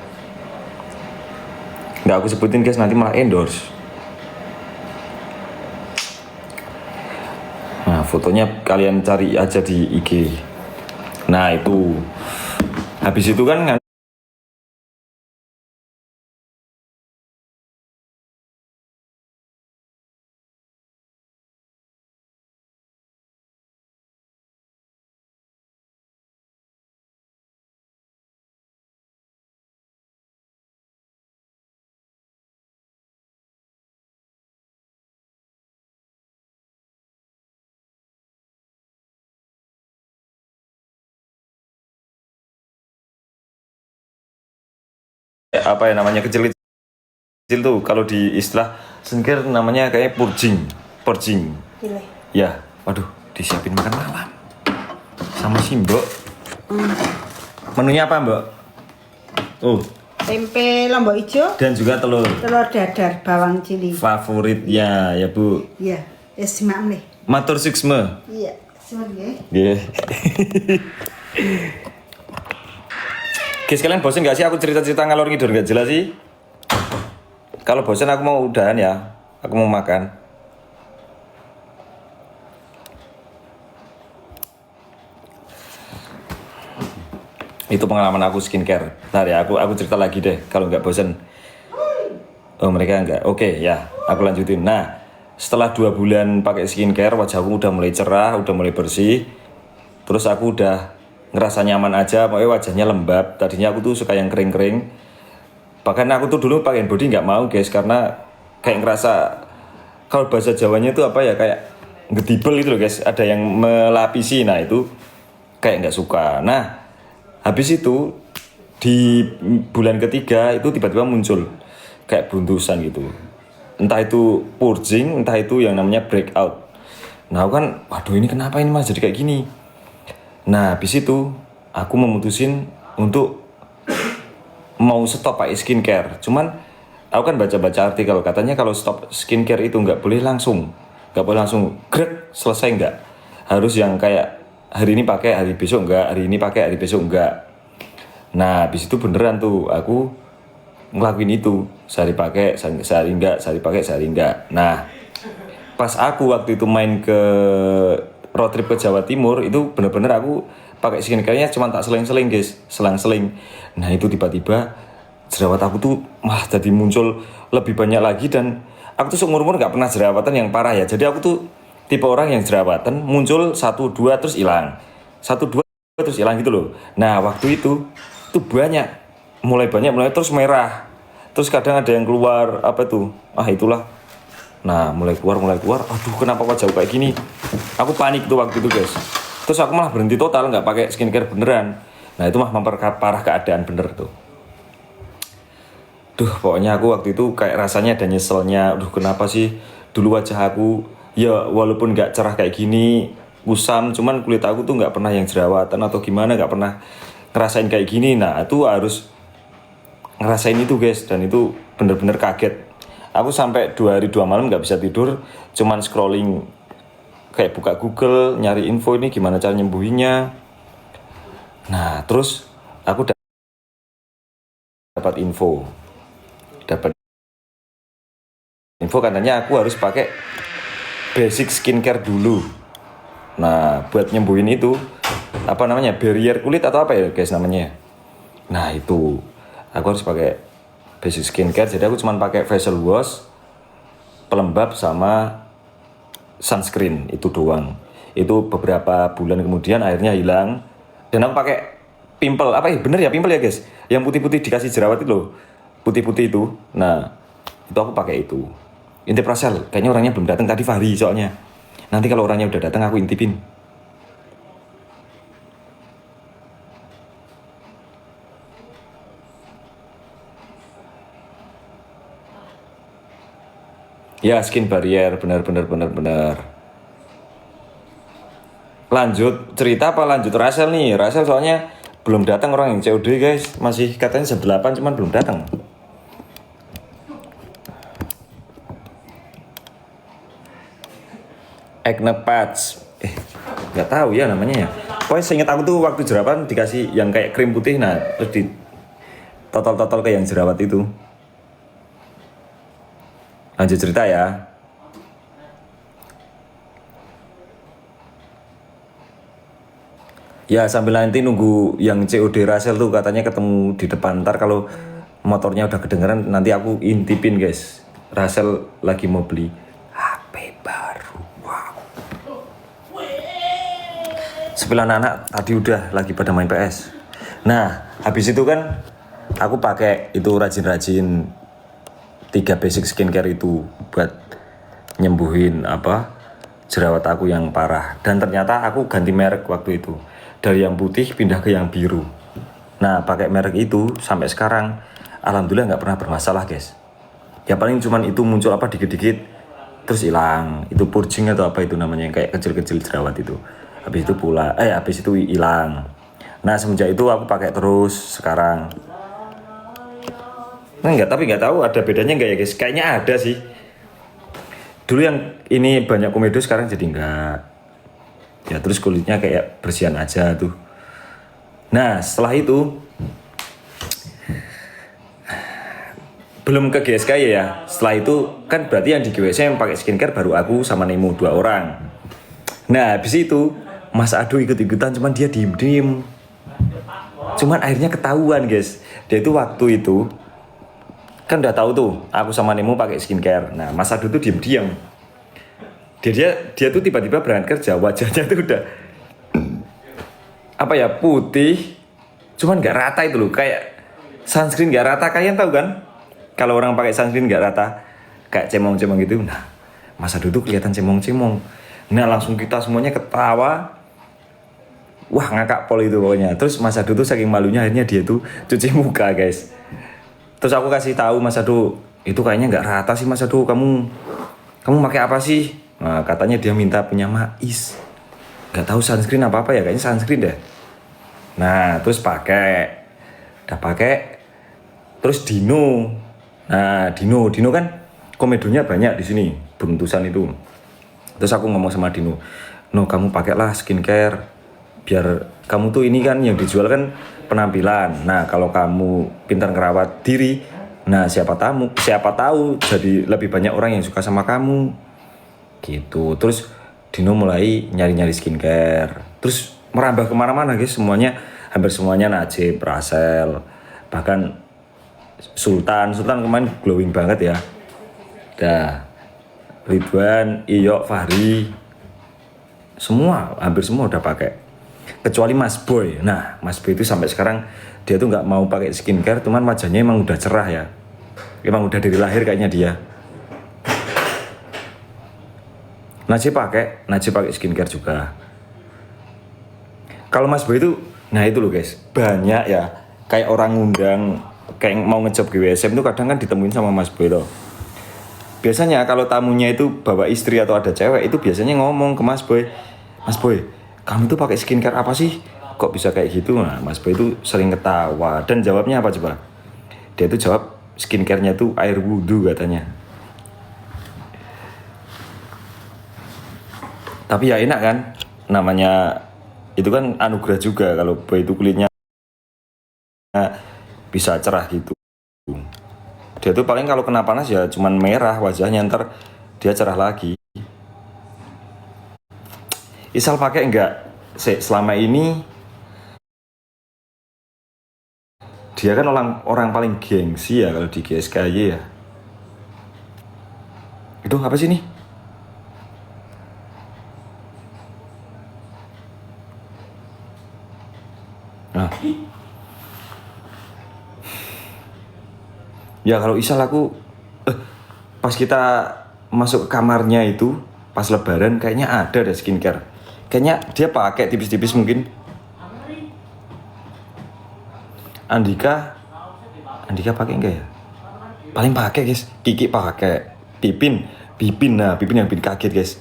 Nggak aku sebutin guys, nanti malah endorse. Nah fotonya kalian cari aja di IG. Nah itu habis itu kan apa ya namanya, kecil tuh, kalau di istilah skincare namanya kayak purging. Ya, waduh, disiapin makan malam sama si Mbok. Menunya apa Mbok? Tempe lombok hijau Dan juga telur dadar bawang cili. favoritnya ya Bu. Iya, simak nih. Matur suksma. Iya, cuman ya. Nggih. Guys, kalian bosan gak sih aku cerita-cerita ngalor ngidul gak jelas sih? Kalau bosan aku mau udahan ya. Aku mau makan. Itu pengalaman aku skincare. Ntar ya, aku cerita lagi deh kalau nggak bosan. Oh mereka nggak. Oke ya, aku lanjutin. Nah, setelah 2 bulan pakai skincare, wajahku udah mulai cerah, udah mulai bersih. Terus aku udah ngerasa nyaman aja, pokoknya wajahnya lembab. Tadinya aku tuh suka yang kering-kering. Bahkan aku tuh dulu pakai body nggak mau guys, karena kayak ngerasa kalau bahasa Jawanya itu apa ya, kayak ngedibel gitu loh guys. Ada yang melapisi, nah itu kayak nggak suka. Nah, habis itu di bulan ketiga itu tiba-tiba muncul kayak buntusan gitu. Entah itu purging, entah itu yang namanya breakout. Nah aku kan, waduh ini kenapa ini mas jadi kayak gini. Nah habis itu aku memutusin untuk mau stop pakai skincare. Cuman aku kan baca-baca artikel katanya kalau stop skincare itu nggak boleh langsung grek selesai, nggak. Harus yang kayak hari ini pakai, hari besok enggak, hari ini pakai, hari besok enggak. Nah habis itu beneran tuh aku ngelakuin itu, sehari pakai, sehari enggak, sehari pakai, sehari enggak. Nah pas aku waktu itu main ke road trip ke Jawa Timur, itu bener-bener aku pakai skincare-nya cuma tak seling-seling guys, selang-seling. Nah itu tiba-tiba jerawat aku tuh malah jadi muncul lebih banyak lagi, dan aku tuh seumur-umur nggak pernah jerawatan yang parah ya. Jadi aku tuh tipe orang yang jerawatan muncul 1-2 terus hilang, 1-2 terus hilang gitu loh. Nah waktu itu tuh mulai terus merah, terus kadang ada yang keluar apa tuh, itulah. Nah mulai keluar, aduh kenapa wajahku kayak gini. Aku panik tuh waktu itu guys. Terus aku malah berhenti total, nggak pakai skincare beneran. Nah itu mah memperparah keadaan bener tuh. Duh pokoknya aku waktu itu kayak rasanya ada nyeselnya. Aduh kenapa sih dulu wajah aku ya walaupun nggak cerah kayak gini, kusam, cuman kulit aku tuh nggak pernah yang jerawatan atau gimana, nggak pernah ngerasain kayak gini. Nah itu harus ngerasain itu guys, dan itu bener-bener kaget. Aku sampai 2 hari 2 malam nggak bisa tidur, cuman scrolling kayak buka Google nyari info ini gimana cara nyembuhinnya. Nah terus aku dapat info katanya aku harus pakai basic skincare dulu. Nah buat nyembuhin itu apa namanya, barrier kulit atau apa ya guys namanya. Nah itu aku harus pakai basic skincare. Jadi aku cuma pakai facial wash, pelembab sama sunscreen, itu doang. Itu beberapa bulan kemudian akhirnya hilang. Dan aku pakai pimple, bener ya pimple ya guys, yang putih-putih dikasih jerawat itu loh, putih-putih itu. Nah itu aku pakai itu. Intip Rasel, kayaknya orangnya belum datang tadi, Fahri soalnya. Nanti kalau orangnya udah datang aku intipin. Ya skin barrier, benar. Lanjut cerita apa lanjut Rasel nih? Rasel soalnya belum datang, orang yang COD guys. Masih katanya jam 8 cuman belum datang. Acne patch. Nggak tahu ya namanya ya. Pokoknya seingat aku tuh waktu jerawatan dikasih yang kayak krim putih, nah terus di total kayak yang jerawat itu. Lanjut cerita ya. Ya sambil nanti nunggu yang COD Rasel tuh katanya ketemu di depan. Ntar kalau motornya udah kedengeran nanti aku intipin guys. Rasel lagi mau beli HP baru. Wow. 9 anak tadi udah lagi pada main PS. Nah habis itu kan aku pakai itu rajin-rajin 3 basic skincare itu buat nyembuhin jerawat aku yang parah. Dan ternyata aku ganti merek waktu itu, dari yang putih pindah ke yang biru. Nah pakai merek itu sampai sekarang alhamdulillah nggak pernah bermasalah guys. Ya paling cuman itu muncul dikit-dikit terus hilang. Itu purging atau apa itu namanya, yang kayak kecil-kecil jerawat itu. Habis itu hilang. Nah semenjak itu aku pakai terus sekarang. Nah tapi nggak tahu ada bedanya nggak ya guys? Kayaknya ada sih. Dulu yang ini banyak komedo, sekarang jadi enggak. Ya terus kulitnya kayak bersihan aja tuh. Nah setelah itu belum ke GSK ya. Setelah itu kan berarti yang di GWC yang pakai skincare baru aku sama Nemo 2 orang. Nah habis itu Mas Ado ikut-ikutan, cuman dia diem-diem. Cuman akhirnya ketahuan guys. Dia itu waktu itu kan udah tahu tuh aku sama Nemo pakai skincare. Nah Mas Ado tuh diem-diem. Dia tuh tiba-tiba berangkat kerja, wajahnya tuh udah apa ya, putih, cuman nggak rata itu loh, kayak sunscreen nggak rata. Kalian tahu kan kalau orang pakai sunscreen nggak rata, kayak cemong-cemong gitu. Nah Mas Ado tuh kelihatan cemong-cemong. Nah langsung kita semuanya ketawa, wah ngakak pol itu pokoknya. Terus Mas Ado tuh saking malunya akhirnya dia tuh cuci muka guys. Terus aku kasih tahu Mas Ado, itu kayaknya nggak rata sih Mas Ado, kamu pakai apa sih? Nah, katanya dia minta punya Mais. Gak tahu sunscreen apa ya, kayaknya sunscreen deh. Nah, terus udah pakai. Terus Dino. Nah, Dino kan komedonya banyak di sini, buntusan itu. Terus aku ngomong sama Dino, "No, kamu pakailah skincare. Biar kamu tuh ini kan yang dijual kan penampilan. Nah, kalau kamu pintar ngerawat diri, nah siapa tahu jadi lebih banyak orang yang suka sama kamu." Gitu. Terus Dino mulai nyari-nyari skincare, terus merambah kemana-mana guys. Hampir semuanya Najib, Rasel, bahkan Sultan kemarin glowing banget ya. Ridwan, Iyok, Fahri, hampir semua udah pakai, kecuali Mas Boy. Nah Mas Boy itu sampai sekarang dia tuh nggak mau pakai skincare, cuman wajahnya emang udah cerah ya, emang udah dari lahir kayaknya dia. Najib pakai skincare juga. Kalau Mas Boy itu, nah itu loh guys, banyak ya, kayak orang ngundang, kayak mau ngejob GWSM itu kadang kan ditemuin sama Mas Boy loh. Biasanya kalau tamunya itu bawa istri atau ada cewek, itu biasanya ngomong ke Mas Boy, "Mas Boy, kamu tuh pakai skincare apa sih? Kok bisa kayak gitu?" Nah Mas Boy itu sering ketawa, dan jawabnya apa coba? Dia tuh jawab skincare-nya tuh air wudhu katanya. Tapi ya enak kan, namanya itu kan anugerah juga kalau Boy itu kulitnya bisa cerah gitu. Dia tuh paling kalau kena panas ya cuman merah wajahnya, ntar dia cerah lagi. Isal pakai enggak? Selama ini dia kan orang paling gengsi ya kalau di GSKY ya. Itu apa sih nih? Nah. Ya kalau Isal aku pas kita masuk ke kamarnya itu pas lebaran kayaknya ada skincare. Kayaknya dia pakai tipis-tipis mungkin. Andika pakai enggak ya? Paling pakai guys. Kiki pakai. Pipin yang bikin kaget guys.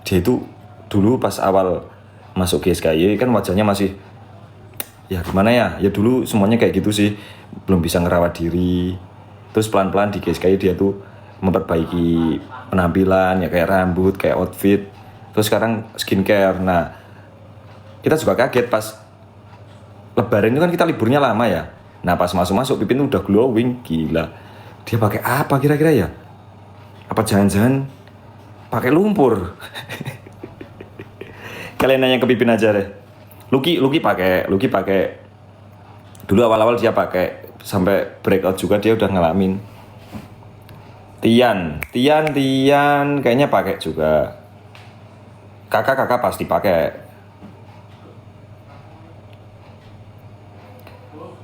Dia itu dulu pas awal masuk GSKY kan wajahnya masih, ya gimana ya? Ya dulu semuanya kayak gitu sih. Belum bisa ngerawat diri. Terus pelan-pelan di GSKY dia tuh memperbaiki penampilan, ya kayak rambut, kayak outfit. Terus sekarang skincare. Nah, kita juga kaget pas lebaran itu kan kita liburnya lama ya. Nah, pas masuk Pipin tuh udah glowing, gila. Dia pakai apa kira-kira ya? Apa jangan-jangan pakai lumpur? Kalian nanya ke Pipin aja deh. Lucky pakai. Dulu awal-awal dia pakai, sampai breakout juga dia udah ngalamin. Tian kayaknya pakai juga. Kakak pasti pakai.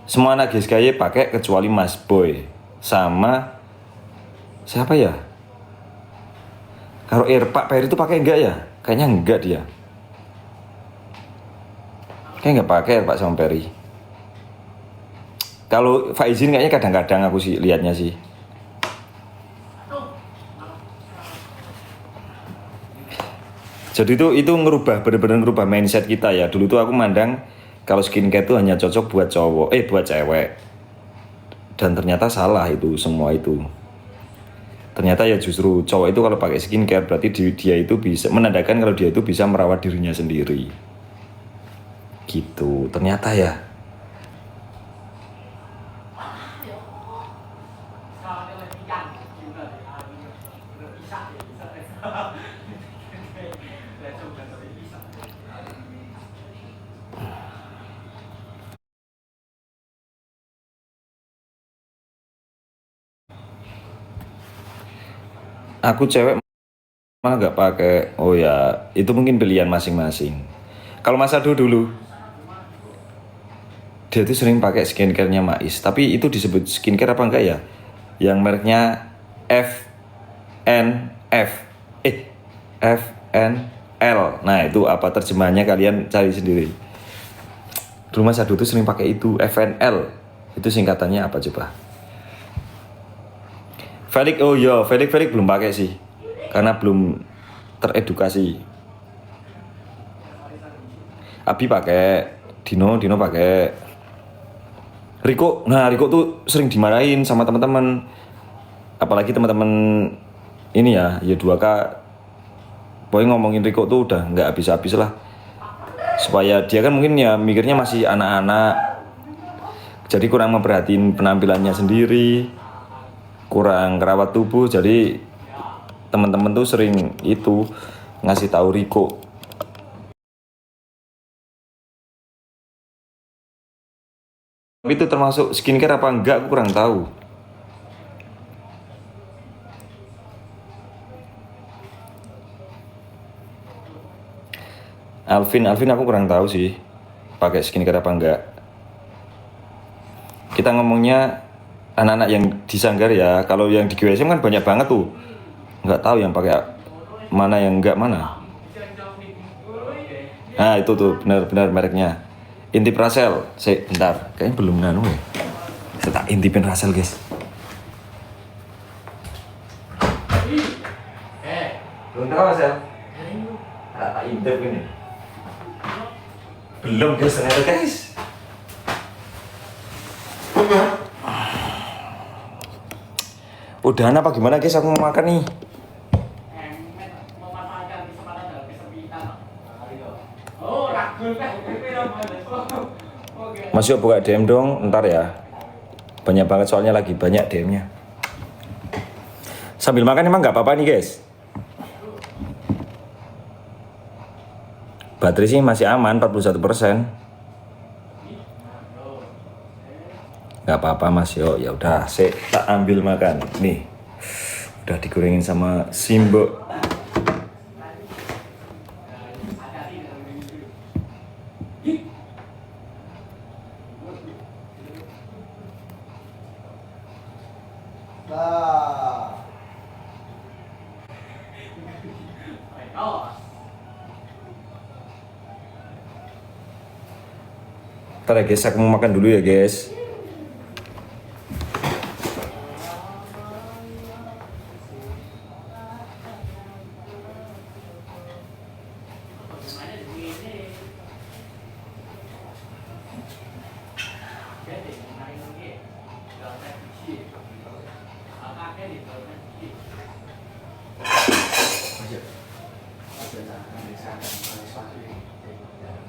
Semua anak GSKY pakai kecuali Mas Boy sama siapa ya? Kalau Pak Peri itu pakai enggak ya? Kayaknya enggak dia. Kayaknya enggak pakai Pak sama Peri. Kalau Faizin kayaknya kadang-kadang aku sih lihatnya sih. Jadi itu bener-bener ngerubah mindset kita ya. Dulu tuh aku mandang kalau skincare itu hanya cocok buat buat cewek. Dan ternyata salah itu semua itu. Ternyata ya justru cowok itu kalau pakai skincare berarti dia itu bisa menandakan kalau dia itu bisa merawat dirinya sendiri. Gitu. Ternyata ya. Aku cewek malah nggak pakai. Oh ya, itu mungkin pilihan masing-masing. Kalau Mas Adu dulu, dia tuh sering pakai skincare-nya Mais. Tapi itu disebut skincare apa enggak ya? Yang mereknya FNF, FNL. Nah itu apa terjemahannya kalian cari sendiri. Dulu Mas Adu tuh sering pakai itu FNL. Itu singkatannya apa coba? Felix, oh iya, Felix belum pakai sih, karena belum teredukasi. Abi pakai, Dino pakai, Riko, nah Riko tuh sering dimarahin sama teman-teman, apalagi teman-teman ini ya 2K, pokoknya ngomongin Riko tuh udah nggak habis-habis lah, supaya dia kan mungkin ya mikirnya masih anak-anak, jadi kurang memperhatiin penampilannya sendiri. Kurang kerawat tubuh, jadi teman-teman tuh sering itu ngasih tahu Riko. Tapi itu termasuk skincare apa enggak aku kurang tahu. Alvin aku kurang tahu sih pakai skincare apa enggak. Kita ngomongnya anak-anak yang di Sanggar ya, kalau yang di GWSM kan banyak banget tuh, nggak tahu yang pakai mana yang nggak mana. Nah itu tuh benar-benar mereknya Intip Rasel. Bentar, kayaknya belum nanu ya. Saya tak intipin Rasel guys. Belum tahu Rasel. Tak intip ini. Belum guys ternyata guys. Udahan apa gimana guys, aku mau makan nih. Mas yuk buka DM dong, ntar ya. Banyak banget soalnya lagi banyak DM-nya. Sambil makan emang nggak apa-apa nih guys. Baterai sih masih aman 41%. Gak apa-apa Mas yo, ya udah saya tak ambil makan nih, udah digorengin sama Simbo. Ntar ya guys, aku mau makan dulu ya guys.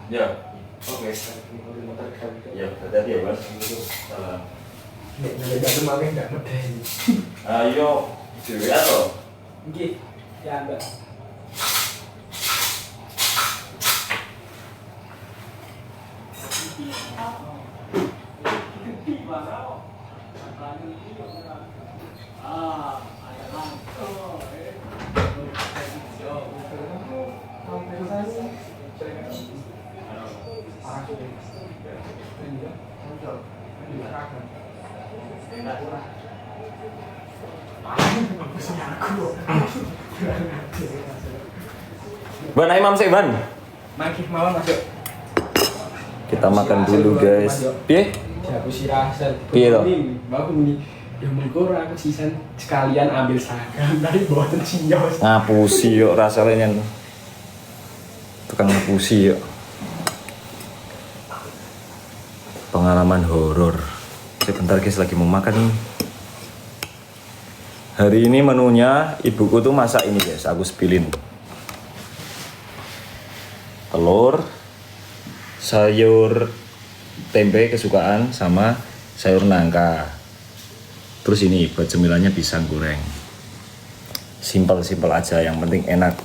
Ya, oke. Ya, hati-hati ya Mas. Salam. Ayo, dewe atau? Nggih, ya Mbak. Ban Imam sih Ban. Mangkih mawon masuk. Kita makan dulu guys. Piye? Aku sirah sel. Piye to? Baku muni. Ya mengko aku sisan sekalian ambil seragam dari boten sinyos. Ngapusi yuk rasanya yang tukang ngapusi yuk. Pengalaman horor. Sebentar guys lagi mau makan nih. Hari ini menunya ibuku tuh masak ini guys, aku spillin. Telur, sayur tempe kesukaan sama sayur nangka. Terus ini buat cemilannya pisang goreng. Simpel-simpel aja, yang penting enak.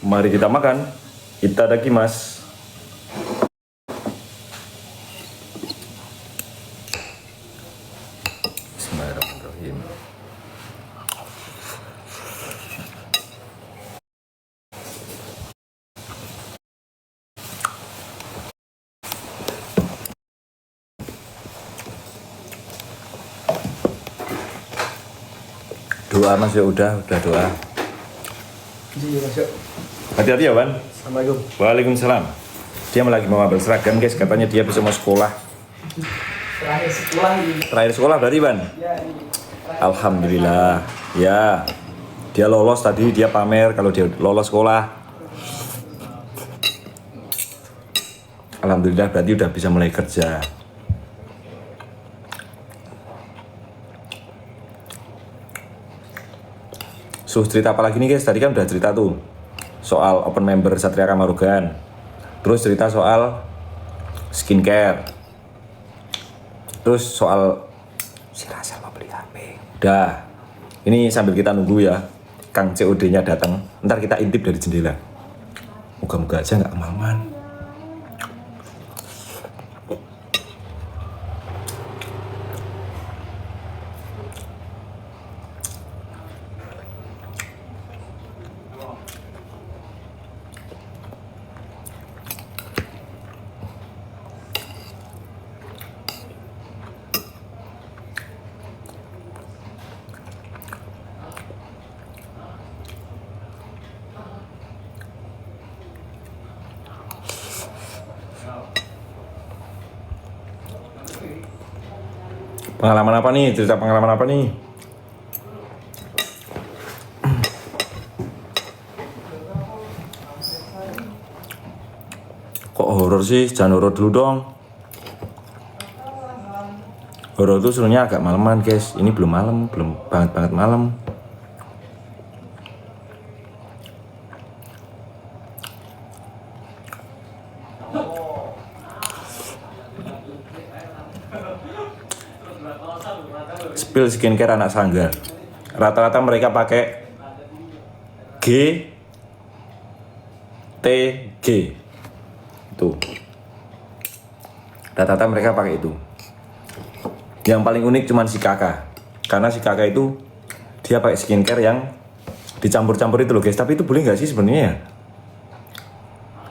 Mari kita makan. Itadakimasu. Bismillahirrahmanirrahim. Doa mas ya, udah doa. Iya masuk. Hati-hati ya Wan. Assalamualaikum. Waalaikumsalam. Dia lagi mau ambil seragam guys, katanya dia bisa mau sekolah. Terakhir sekolah ini. Terakhir sekolah berarti Wan? Ya ini. Alhamdulillah. Ya. Dia lolos tadi, dia pamer kalau dia lolos sekolah. Alhamdulillah berarti udah bisa mulai kerja. Cerita apa lagi nih guys? Tadi kan udah cerita tuh soal open member Satria Kamarugan. Terus cerita soal skincare. Terus soal si Rasel mau beli HP. Udah. Ini sambil kita nunggu ya Kang COD-nya datang. Ntar kita intip dari jendela. Moga-moga aja nggak kemalaman. Pengalaman apa nih? Cerita pengalaman apa nih? Kok horor sih? Jangan horor dulu dong. Horor tuh serunya agak malaman guys. Ini belum malam, belum banget malam. Spill skincare anak sanggar. Rata-rata mereka pakai GTG. Itu. Rata-rata mereka pakai itu. Yang paling unik cuman si kakak. Karena si kakak itu dia pakai skincare yang dicampur-campur itu loh guys. Tapi itu boleh nggak sih sebenarnya ya?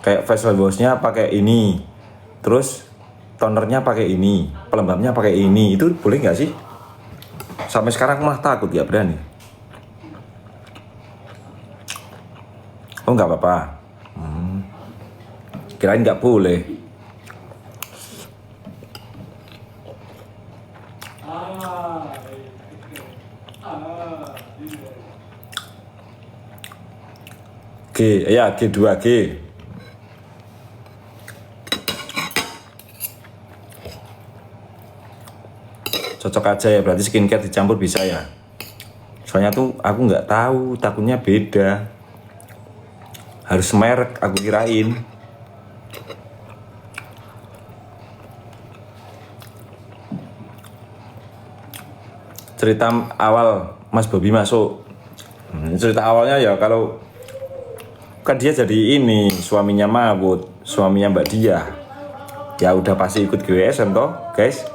Kayak facial washnya pakai ini. Terus tonernya pakai ini, pelembabnya pakai ini. Itu boleh nggak sih? Sampai sekarang mah takut, gak berani. Oh nggak apa-apa. Kirain nggak boleh. G2G. Cocok aja ya, berarti skincare dicampur bisa ya. Soalnya tuh aku nggak tahu, takutnya beda. Harus merek, aku kirain. Cerita awal Mas Bobby masuk. Cerita awalnya ya kalau kan dia jadi ini suaminya Mahmud, suaminya Mbak Dia. Ya udah pasti ikut GWSM toh, guys.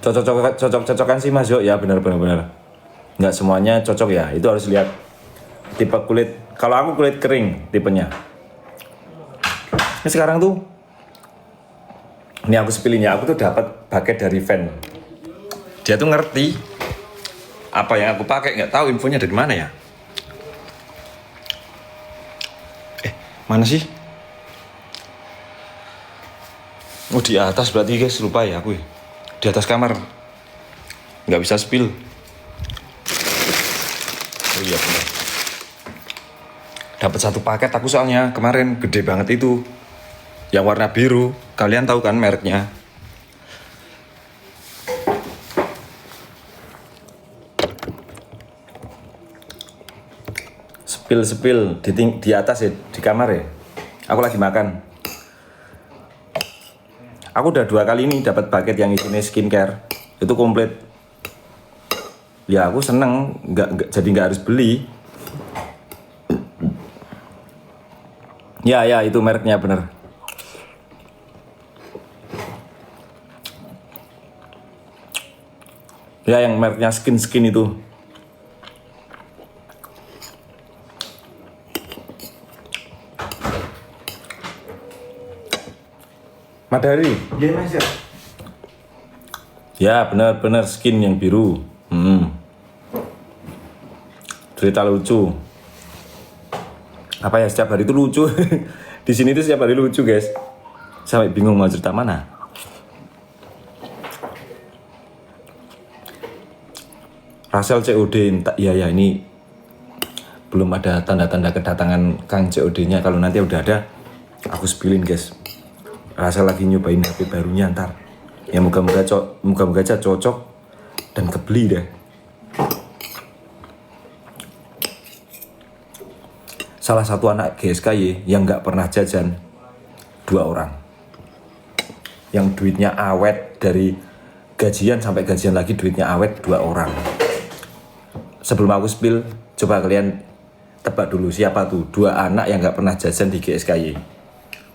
Cocok-cocokan sih Mas Yo, ya benar. Nggak semuanya cocok ya, itu harus lihat tipe kulit. Kalau aku kulit kering tipenya. Ini sekarang tuh Ini aku spillin ya, aku tuh dapat paket dari fan. Dia tuh ngerti apa yang aku pakai, nggak tahu infonya dari mana ya. Mana sih? Oh di atas berarti guys, lupa ya aku ya. Di atas kamar, nggak bisa spill. Oh iya benar. Dapat satu paket aku soalnya kemarin gede banget itu, yang warna biru. Kalian tahu kan mereknya? Spill di atas ya, di kamar ya. Aku lagi makan. Aku udah 2 kali ini dapat paket yang isinya skincare. Itu komplit. Ya aku seneng, jadi nggak harus beli. Ya itu mereknya bener. Ya yang mereknya skin itu. Madari. Iya mas ya. Ya benar skin yang biru. Cerita lucu. Apa ya, setiap hari itu lucu. Di sini tuh setiap hari lucu guys. Sampai bingung mau cerita mana. Rasel COD, ya ini belum ada tanda-tanda kedatangan Kang COD-nya. Kalau nanti udah ada, aku spillin guys. Rasel lagi nyobain HP barunya ntar. Ya moga-moga aja cocok dan kebeli deh. Salah satu anak GSKY yang nggak pernah jajan 2 orang. Yang duitnya awet dari gajian sampai gajian lagi duitnya awet 2 orang. Sebelum aku spill, coba kalian tebak dulu siapa tuh 2 anak yang nggak pernah jajan di GSKY.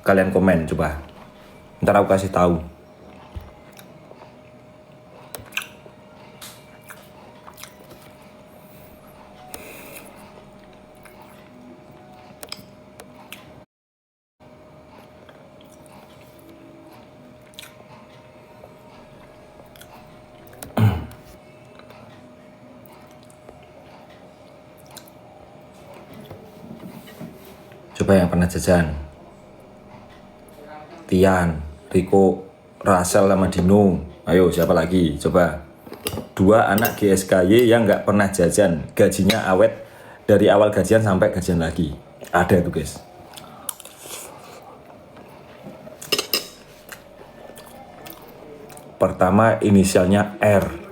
Kalian komen coba. Ntar aku kasih tahu. Coba yang pernah jajan. Tian, Riko, Rasel sama Dino. Ayo siapa lagi? Coba. 2 anak GSKY yang nggak pernah jajan, gajinya awet dari awal gajian sampai gajian lagi. Ada tuh guys. Pertama inisialnya R.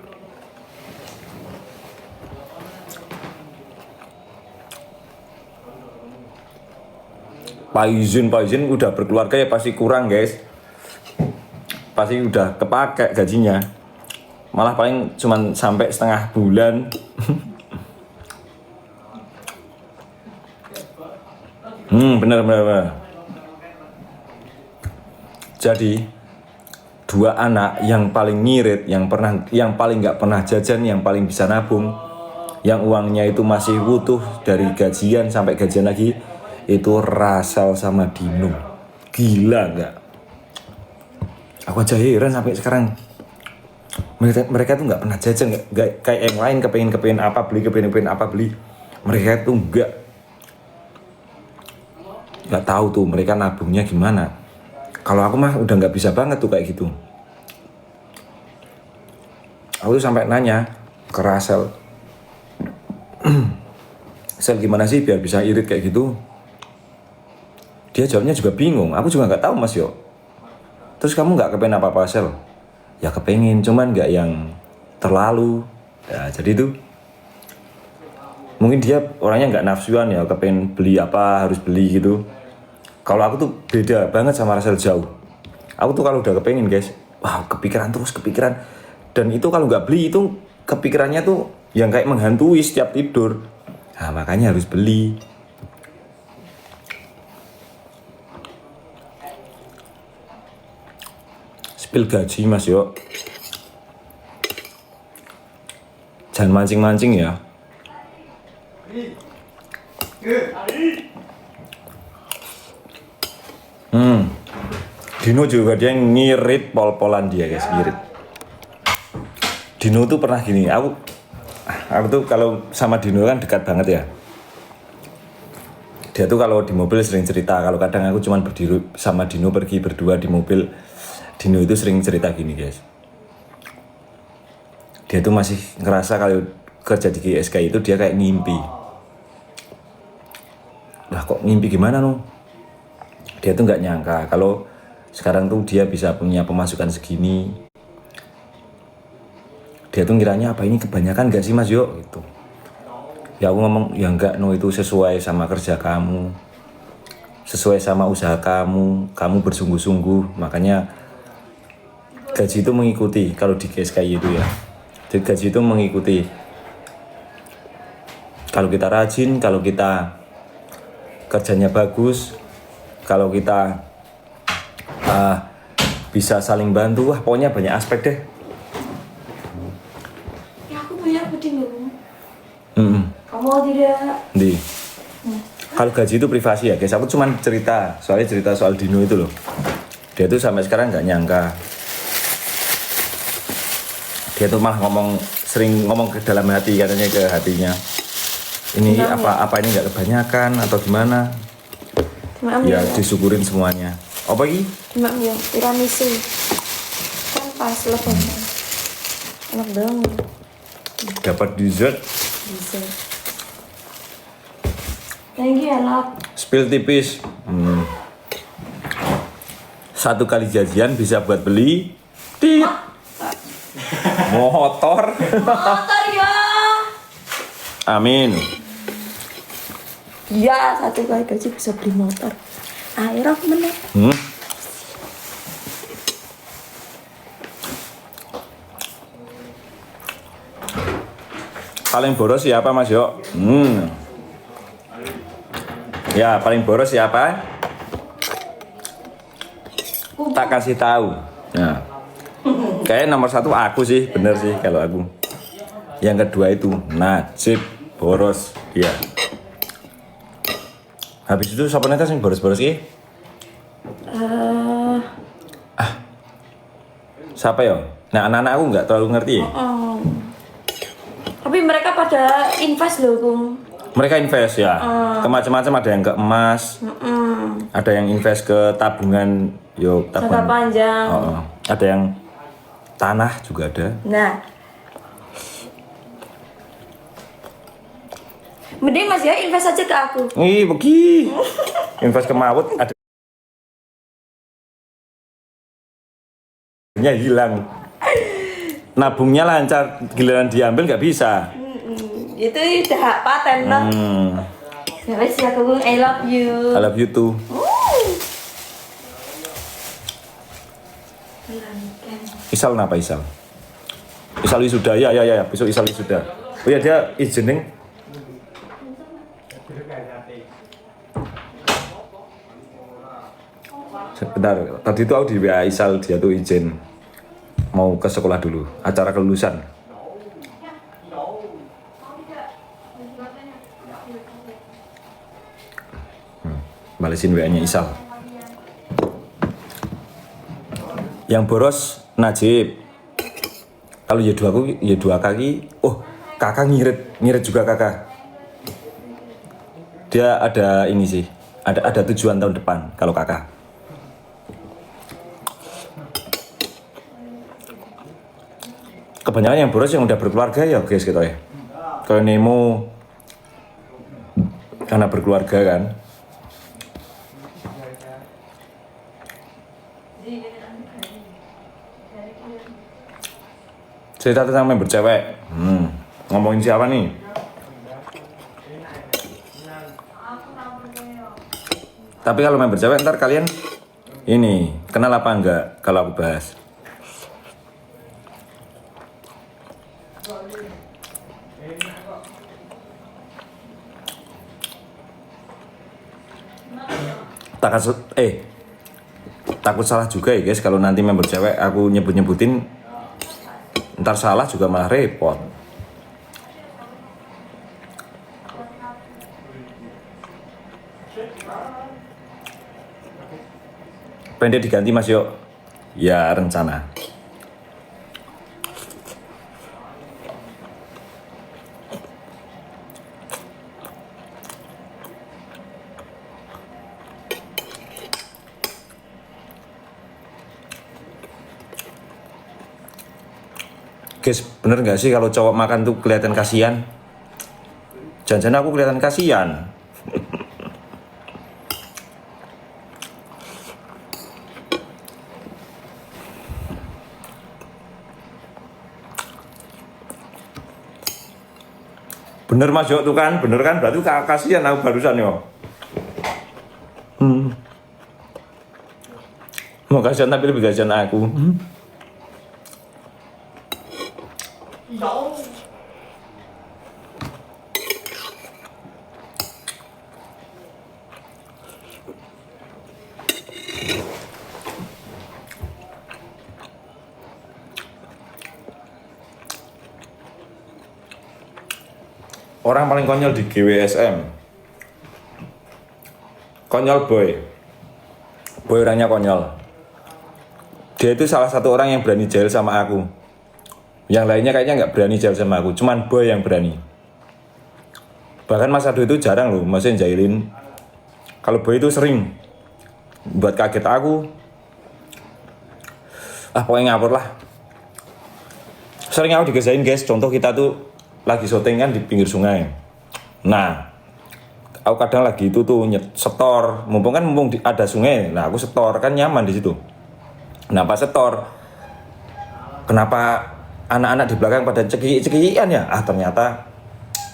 Pak Izin udah berkeluarga ya pasti kurang guys. Pasti udah kepake gajinya. Malah paling cuman sampai setengah bulan. Bener. Jadi 2 anak yang paling ngirit, yang paling nggak pernah jajan, yang paling bisa nabung, yang uangnya itu masih utuh dari gajian sampai gajian lagi, itu Rasel sama Dino. Gila nggak? Aku aja heran sampai sekarang. Mereka tuh nggak pernah jajan, nggak kayak yang lain kepengen apa beli. Mereka tuh nggak tahu tuh mereka nabungnya gimana. Kalau aku mah udah nggak bisa banget tuh kayak gitu. Aku tuh sampai nanya ke Rasel, Sel gimana sih biar bisa irit kayak gitu? Dia jawabnya juga bingung. Aku juga nggak tahu Mas Yo. Terus kamu nggak kepengen apa-apa Sel? Ya kepengen, cuman nggak yang terlalu. Ya jadi itu. Mungkin dia orangnya nggak nafsuan ya, kepengen beli apa harus beli gitu. Kalau aku tuh beda banget sama Rasel jauh. Aku tuh kalau udah kepengen guys, wow kepikiran. Dan itu kalau nggak beli itu kepikirannya tuh yang kayak menghantui setiap tidur. Nah makanya harus beli. Spill gaji Mas Yo. Jangan mancing-mancing ya. Dino juga dia ngirit pol-polan dia guys, ngirit. Dino tuh pernah gini, aku tuh kalau sama Dino kan dekat banget ya. Dia tuh kalau di mobil sering cerita, kalau kadang aku cuman berdiri sama Dino pergi berdua di mobil, Dino itu sering cerita gini guys. Dia tuh masih ngerasa kalau kerja di GSK itu dia kayak ngimpi. Lah kok ngimpi gimana no? Dia tuh nggak nyangka kalau sekarang tuh dia bisa punya pemasukan segini. Dia tuh ngiranya apa ini kebanyakan gak sih Mas Yo gitu. Ya aku ngomong ya enggak no, itu sesuai sama kerja kamu, sesuai sama usaha kamu bersungguh-sungguh, makanya gaji itu mengikuti kalau di GSKI itu ya. Jadi gaji itu mengikuti kalau kita rajin, kalau kita kerjanya bagus, kalau kita bisa saling bantu, wah pokoknya banyak aspek deh. Ya aku punya puding dulu. Kamu tidak? Di. Kalau gaji itu privasi ya guys, aku cuman cerita soal Dino itu loh. Dia tuh sampai sekarang nggak nyangka. Dia tuh malah sering ngomong ke dalam hati, katanya ke hatinya. Ini apa ini nggak kebanyakan atau gimana? Ya disyukurin semuanya. Apa lagi? Mak yo, tiramisu. Kan pas lebaran. Enak banget. Dapat dessert. Thank you, enak. Spill tipis. Satu kali jajan bisa buat beli motor. Motor ya. Amin. Ya, satu kali gaji bisa beli motor. Air aku menang. Paling boros siapa Mas Yo? Ya paling boros siapa? Tak kasih tahu. Nah, kayak nomor 1 aku sih, bener sih kalau aku. Yang kedua itu Najib, boros dia. Habis itu siapa nanti yang boros-boros sih? Siapa ya? Nah anak-anak aku nggak terlalu ngerti. Tapi mereka pada invest loh, Kung. Mereka invest ya, ke macam-macam, ada yang ke emas, ada yang invest ke tabungan, Jangka panjang. Ada yang tanah juga ada. Nah, mending Mas ya invest aja ke aku. Pergi. Invest ke Mawut ada. Hilang. Nabungnya lancar, giliran diambil nggak bisa. Itu udah hak paten loh. Ya wes ya Kung, I love you. I love you too. Isal kenapa Isal? Isal wisuda, ya, besok Isal wisuda. Oh ya dia izin nih. Sebentar, tadi itu aku di WA Isal, dia tuh izin mau ke sekolah dulu, acara kelulusan. Balesin WA-nya Isal. Yang boros Najib. Kalau ya dua kaki. Oh, kakak ngirit juga kakak. Dia ada ini sih, ada tujuan tahun depan kalau kakak. Kebanyakan yang boros yang udah berkeluarga ya guys gitu ya. Kalau Nemo karena berkeluarga kan. Cerita tentang member cewek. Ngomongin siapa nih? Tapi kalau member cewek ntar kalian ini kenal apa enggak kalau aku bahas? Takut salah juga ya guys kalau nanti member cewek aku nyebutin ntar salah juga malah repot. Pendek diganti Mas Yo. Ya rencana. Guys, bener nggak sih kalau cowok makan tuh kelihatan kasihan? Jangan-jangan aku kelihatan kasihan. Bener Mas Yo tuh kan, bener kan? Berarti kasihan aku barusan yo. Mau kasihan tapi lebih kasihan aku. Orang paling konyol di GWSM. Konyol Boy. Boy orangnya konyol. Dia itu salah satu orang yang berani jail sama aku. Yang lainnya kayaknya nggak berani jail sama aku. Cuman Boy yang berani. Bahkan Mas Ado itu jarang loh maksudnya jailin. Kalau Boy itu sering buat kaget aku. Pokoknya ngapur lah. Sering aku digesain guys. Contoh kita tuh lagi syuting kan di pinggir sungai. Nah, aku kadang lagi itu tuh setor, mumpung ada sungai. Nah, aku setor kan nyaman di situ. Nah, pas setor, kenapa anak-anak di belakang pada cekik-cekikan ya? Ternyata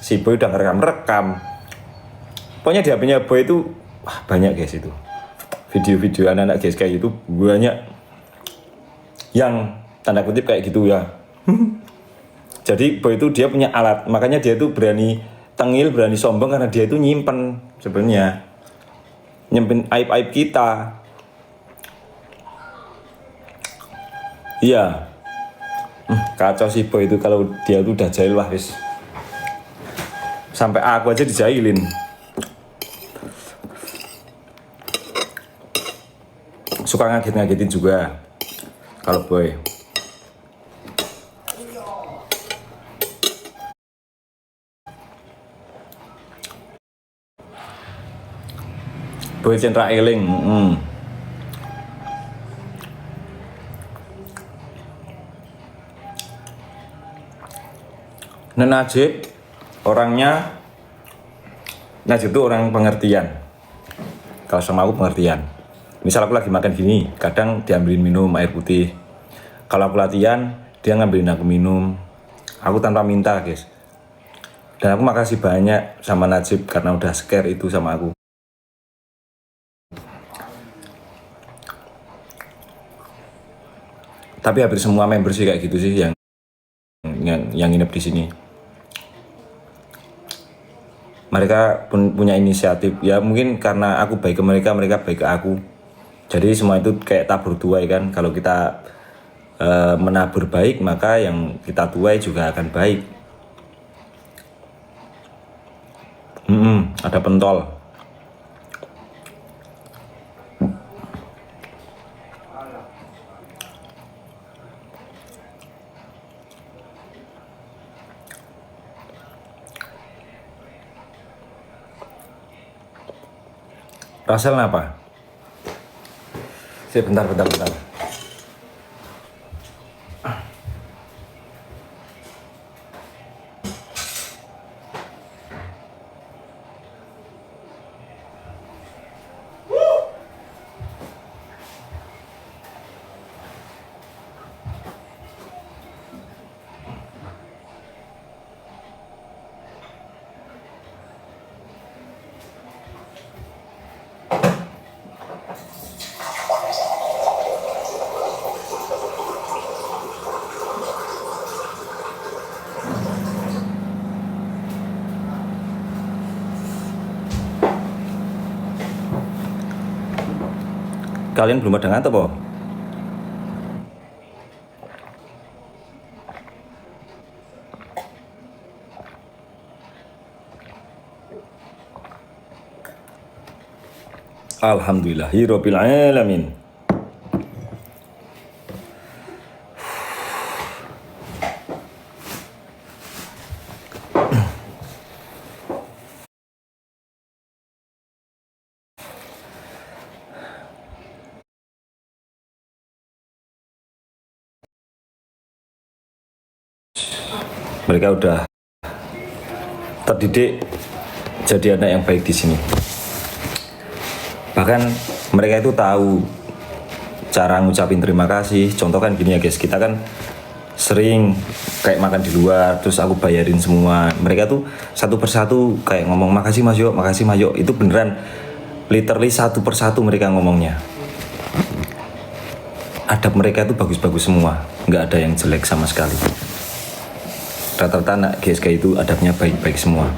si Boy udah ngerekam. Pokoknya di HP-nya Boy itu banyak guys itu. Video-video anak-anak guys kayak gitu banyak yang tanda kutip kayak gitu ya. Jadi Boy itu dia punya alat, makanya dia itu berani tengil, berani sombong karena dia itu nyimpen sebenarnya. Nyimpen aib-aib kita. Iya. Kacau sih Boy itu kalau dia itu udah jahil wah wis. Sampai aku aja dijailin. Suka ngaget-ngagetin juga kalau Boy. Boy Cendra Eling. Najib orangnya, Najib itu orang pengertian. Kalau sama aku pengertian. Misal aku lagi makan gini, kadang diambilin minum air putih. Kalau aku latihan, dia ngambilin aku minum. Aku tanpa minta guys. Dan aku makasih banyak sama Najib karena udah scare itu sama aku. Tapi hampir semua member sih kayak gitu sih yang nginep di sini. Mereka pun punya inisiatif. Ya mungkin karena aku baik ke mereka, mereka baik ke aku. Jadi semua itu kayak tabur tuai kan. Kalau kita menabur baik, maka yang kita tuai juga akan baik. Ada pentol. Rasel apa? Bentar. Kalian belum ada ngantuk po? Alhamdulillahirabbil alamin. mereka udah terdidik jadi anak yang baik di sini. Bahkan mereka itu tahu cara ngucapin terima kasih. Contoh kan gini ya guys, kita kan sering kayak makan di luar, terus aku bayarin semua. Mereka tuh satu persatu kayak ngomong makasih Mas Yo, makasih Mas Yo. Itu beneran literally satu persatu mereka ngomongnya. Adab mereka itu bagus-bagus semua, nggak ada yang jelek sama sekali. Rata-rata anak GSK itu adabnya baik-baik semua.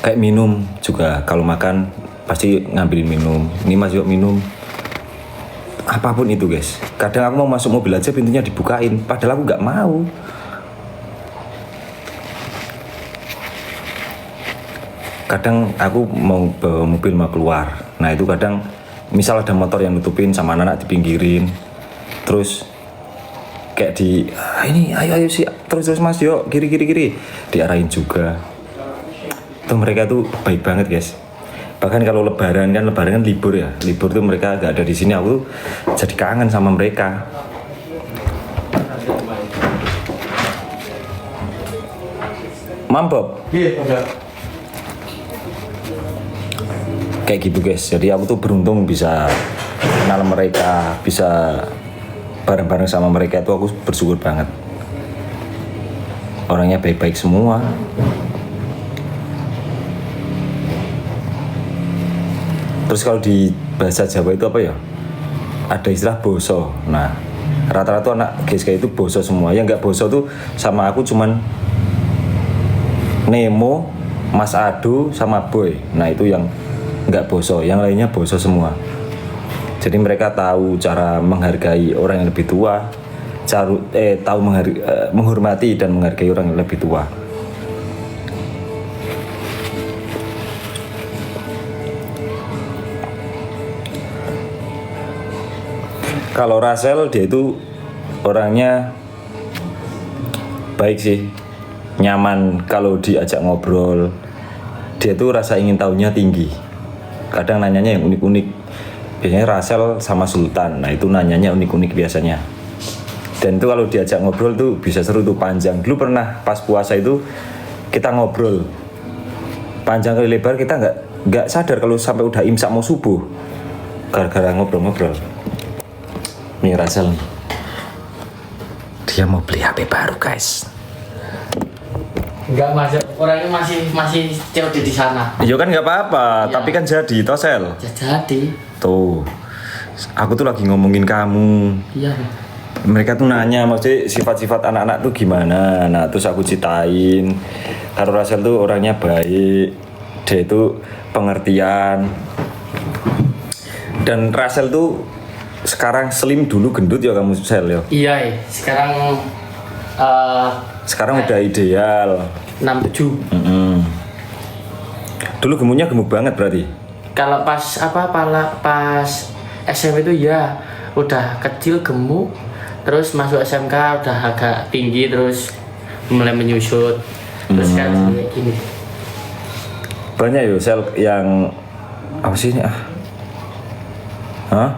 Kayak minum juga, kalau makan pasti ngambilin minum. Ini Mas Yo minum. Apapun itu guys. Kadang aku mau masuk mobil aja pintunya dibukain, padahal aku nggak mau. Kadang aku mau bawa mobil mau keluar. Nah itu kadang misal ada motor yang nutupin sama anak dipinggirin. Terus kayak ini ayo sih terus Mas Yo kiri diarahin juga. Tuh mereka tuh baik banget guys. Bahkan kalau lebaran kan libur ya, libur tuh mereka gak ada di sini, aku tuh jadi kangen sama mereka. Mampok. Iya, udah. Kayak gitu guys. Jadi aku tuh beruntung bisa kenal mereka, bisa bareng-bareng sama mereka, itu aku bersyukur banget. Orangnya baik-baik semua. Terus kalau di bahasa Jawa itu apa ya? Ada istilah boso. Nah, rata-rata anak GSK itu boso semua. Yang nggak boso tuh sama aku cuman Nemo, Mas Ado, sama Boy. Nah itu yang nggak boso. Yang lainnya boso semua. Jadi mereka tahu cara menghargai orang yang lebih tua, tahu menghormati dan menghargai orang yang lebih tua. Kalau Rasel dia itu orangnya baik sih, nyaman kalau diajak ngobrol. Dia tuh rasa ingin tahunya tinggi. Kadang nanyanya yang unik-unik. Biasanya Rasel sama Sultan, nah itu nanyanya unik-unik biasanya. Dan itu kalau diajak ngobrol tuh bisa seru tuh, panjang. Dulu pernah pas puasa itu kita ngobrol panjang kali lebar, kita nggak sadar kalau sampai udah imsak mau subuh gara-gara ngobrol-ngobrol. Nih Rasel, dia mau beli HP baru guys. Enggak Mas, orangnya masih COD di sana. Iya kan nggak apa-apa, Ya. tapi kan jadi Tosel. Jadi. Tuh, aku tuh lagi ngomongin kamu. Iya. Mereka tuh nanya maksudnya sifat-sifat anak-anak tuh gimana. Nah terus aku ceritain kalau Rasel tuh orangnya baik, dia itu pengertian. Dan Rasel tuh sekarang slim, dulu gendut ya kamu Sel ya. Iya, sekarang Sekarang udah ideal. 67. Dulu gemuknya gemuk banget berarti. Kalau pas pas SMP itu ya udah kecil gemuk, terus masuk SMK udah agak tinggi, terus mulai menyusut, terus sekarang kayak gini. Banyak ya Sel yang apa sih ini Hah?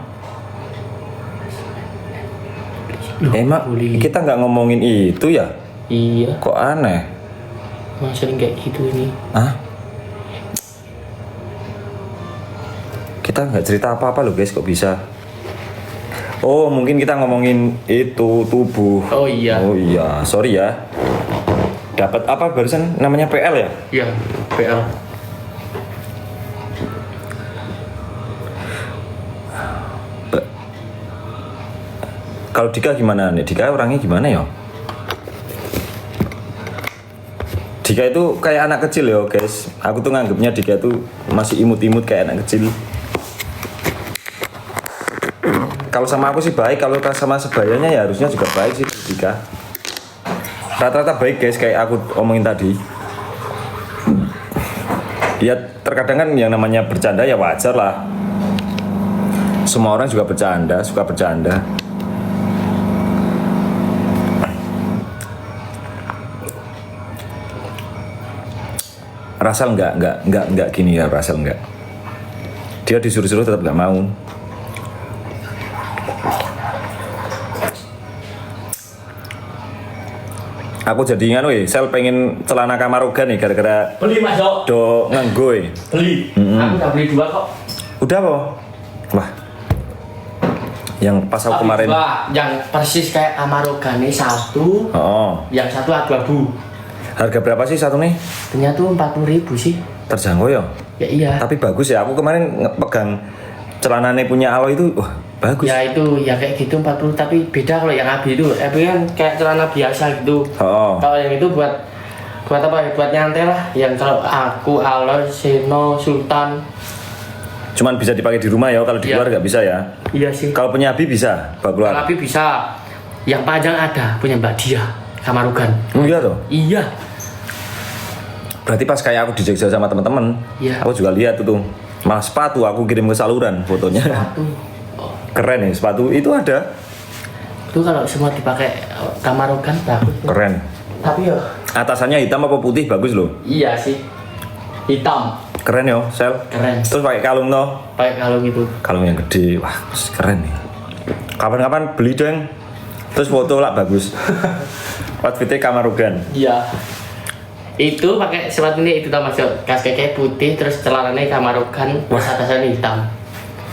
Emang kita nggak ngomongin itu ya? Iya. Kok aneh? Emang sering kayak gitu ini. Hah? Kita nggak cerita apa-apa loh guys, kok bisa? Oh mungkin kita ngomongin itu tubuh. Oh iya. Oh iya, sorry ya. Dapat apa barusan namanya PL ya? Iya, PL. Kalau Dika gimana nih? Dika orangnya gimana ya? Dika itu kayak anak kecil ya guys. Aku tuh nganggepnya Dika tuh masih imut-imut kayak anak kecil. Kalau sama aku sih baik, kalau sama sebayanya ya harusnya juga baik sih Dika. Rata-rata baik guys, kayak aku omongin tadi. Ya terkadang kan yang namanya bercanda ya wajar lah. Semua orang juga bercanda, suka bercanda. Rasel enggak gini ya, Rasel enggak. Dia disuruh-suruh tetap enggak mau. Aku jadi nganu sel pengen celana Kamarogan nih gara-gara Beli Mas Yo. do nganggo Beli. Mm-mm. Aku udah beli 2 kok. Udah po? Wah. Yang pas aku kemarin. Yang persis kayak Kamarogane 1. Oh. Yang 1 abu-abu. Harga berapa sih satu nih? Ternyata tuh 40.000 sih. Terjangkau ya? Ya iya. Tapi bagus ya. Aku kemarin pegang celananya punya Alo itu, wah bagus. Ya itu ya kayak gitu 40 tapi beda kalau yang Abi itu. Abi kan kayak celana biasa gitu. Oh. Kalau yang itu buat apa ya? Buat nyantai lah. Yang kalau aku, Alo, Seno, Sultan. Cuman bisa dipakai di rumah ya. Kalau di Iya. luar nggak bisa ya. Iya sih. Kalau punya Abi bisa bawa keluar. Kalau Abi bisa. Yang panjang ada punya Mbak Dia Kamarogan. Oh iya toh. Iya. Berarti pas kayak aku di Jogja sama teman-teman, Iya. aku juga lihat tuh. Malah sepatu aku kirim ke saluran fotonya. Sepatu. Keren nih sepatu itu ada. Itu kalau semua dipakai Kamarogan bagus. Keren. Tapi ya Atasannya hitam apa putih bagus loh. iya sih. Hitam. Keren yo, Sel. Keren. Terus pakai kalung toh. Pakai kalung itu. Kalung yang gede. Wah, keren nih. Kapan-kapan beli dong. Terus foto lah bagus. Outfitnya Kamarogan. Iya. Itu pakai sepatunya itu tau masuk kas keke putih terus celananya Kamarogan terus atasannya hitam.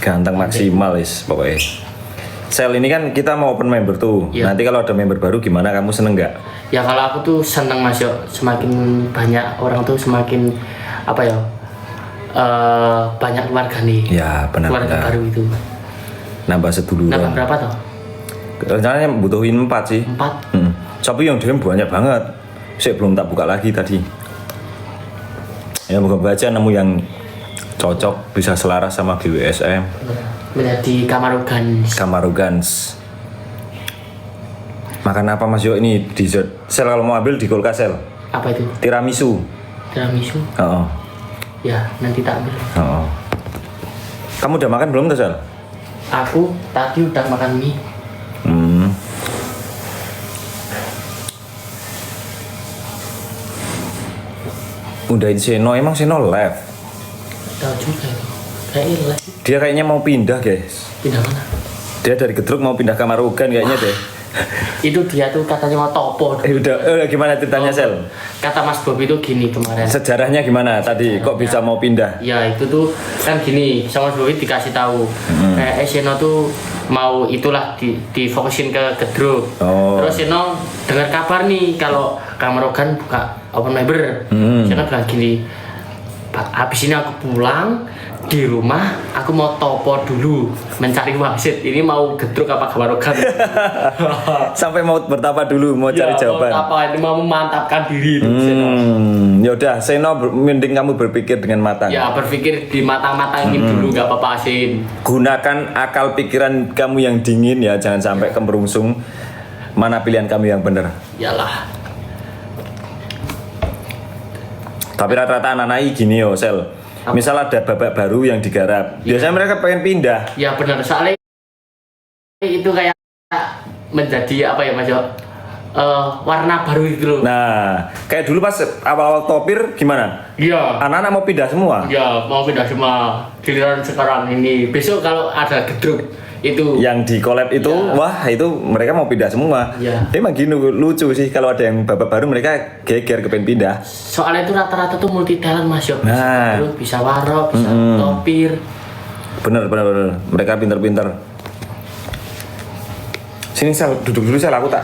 Ganteng maksimal is pokoknya. Sel ini kan kita mau open member tuh. Iya. Nanti kalau ada member baru gimana? Kamu seneng nggak? Ya kalau aku tuh seneng masuk semakin banyak orang tuh semakin apa ya banyak keluarga nih. Ya Keluarga benar-benar. baru itu. Nambah seduluran. Nambah berapa toh? Rencananya butuhin 4 sih. 4. Tapi yang DM banyak banget. Saya belum tak buka lagi tadi. Ya moga-moga aja nemu yang cocok bisa selaras sama GWSM. Menjadi Kamarogan. Kamarogans. Makan apa Mas Yo ini dessert? Sel kalau mau ambil di kulkas Sel. Apa itu? Tiramisu. Tiramisu. Oh. Ya nanti tak ambil. Oh. Kamu udah makan belum tuh Sel? Aku tadi udah makan mie. Udahin Seno, emang Seno live. Tahu juga itu. Kayaknya lah. Dia kayaknya mau pindah guys. Pindah mana? Dia dari Gedruk mau pindah Kamarogan kayaknya deh. Itu dia tuh katanya mau topo. Udah gimana ceritanya Sel? Kata Mas Bob itu gini kemarin. Sejarahnya gimana tadi? Kok bisa mau pindah? Ya itu tuh kan gini sama Mas Bob dikasih tahu. Kayak Seno tuh mau itulah difokusin ke Gedruk. Oh. Terus Seno dengar kabar nih kalau Kamarogan buka open member. Seno bilang gini, Pak, habis ini aku pulang di rumah, aku mau topo dulu mencari wasit. Ini mau Gedruk apa Kamarogan? Sampai mau bertapa dulu, mau cari jawaban. Mau apa? Ini mau memantapkan diri. Seno. Ya udah, Seno mending kamu berpikir dengan matang. Ya berpikir di matang-matangin dulu, nggak apa-apa Asin. Gunakan akal pikiran kamu yang dingin ya, jangan sampai kemerungsung. Mana pilihan kamu yang benar? Yalah. Tapi rata-rata anak-anak gini yo, Sel. Misal ada babak baru yang digarap, biasanya mereka pengen pindah. Ya benar, soalnya itu kayak menjadi apa ya Mas Jo? Warna baru itu loh. Nah, kayak dulu pas awal-awal Topir gimana? Iya. Anak-anak mau pindah semua. Ya mau pindah semua. Giliran sekarang ini. Besok kalau ada Gedruk itu. Yang di collab itu, Ya. wah itu mereka mau pindah semua. Ya. Emang gini lucu sih kalau ada yang babak baru mereka geger kepengen pindah. Soalnya itu rata-rata tuh multi talent Mas Jo. Bisa Nah. Gedruk, bisa Warok, bisa Topir. Bener. Mereka pinter-pinter. Sini Sel, duduk dulu Sel, aku tak.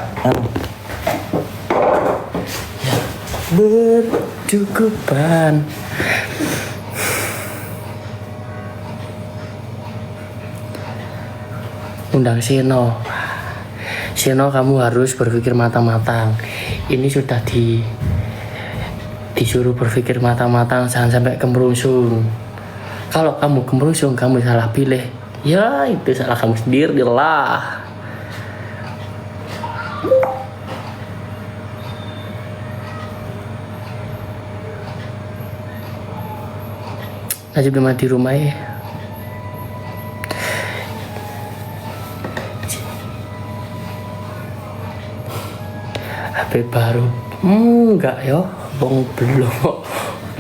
Bercukupan. Undang Seno. Seno, kamu harus berpikir matang-matang. Ini sudah disuruh berpikir matang-matang, jangan sampai kemerungsung. Kalau kamu kemerungsung, kamu salah pilih. Ya itu salah kamu sendiri lah. Najib udah di rumah ya. HP baru enggak ya, bong belum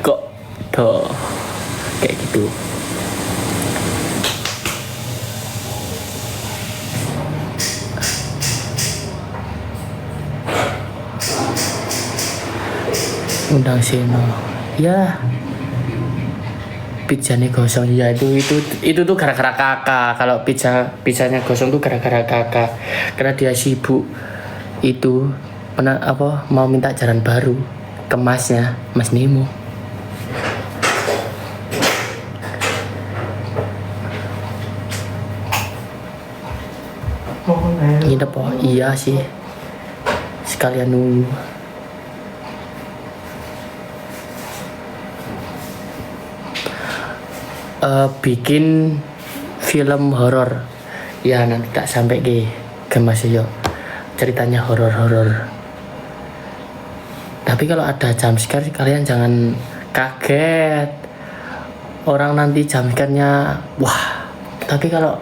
kok do kayak gitu. undang Seno ya pizzanya gosong ya itu tuh gara-gara kakak. Kalau pizzanya gosong tuh gara-gara kakak karena dia sibuk itu mau minta jalan baru ke masnya Mas Nemo. Nginep iya sih sekalian nunggu. Bikin film horor ya nanti tak sampai ke Mas Yo ceritanya horor. Tapi kalau ada jumpscare kalian jangan kaget, orang nanti jumpscare-nya wah. Tapi kalau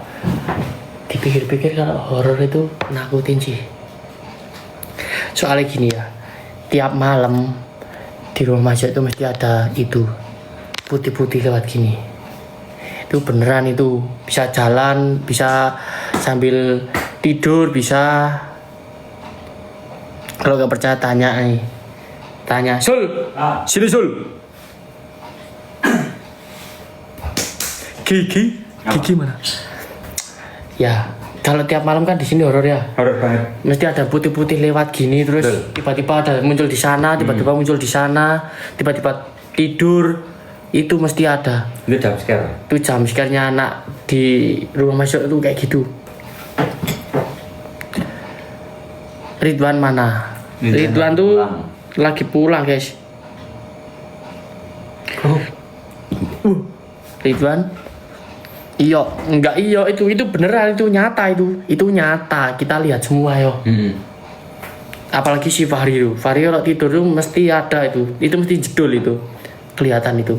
dipikir-pikir kalau horor itu nakutin sih. Soalnya gini ya, tiap malam di rumah Mas Yo itu mesti ada itu putih-putih lewat gini. Itu beneran itu bisa jalan, bisa sambil tidur, bisa. Kalau gak percaya tanya Sul, sini Sul. Gigi mana? Ya, kalau tiap malam kan di sini horor ya. Horor banget. Mesti ada putih-putih lewat gini terus tiba-tiba ada muncul di sana, tiba-tiba muncul di sana, tiba-tiba tidur. Itu mesti ada. Itu jumpscare. Itu jumpscare-nya anak di rumah Mas Yo itu kayak gitu. Ridwan mana? Ridwan tuh lagi pulang guys. Ridwan? Iya, enggak iya itu beneran itu nyata itu nyata kita lihat semua yo. Apalagi si Fahri kalau tidur tuh mesti ada itu mesti jedul itu kelihatan itu.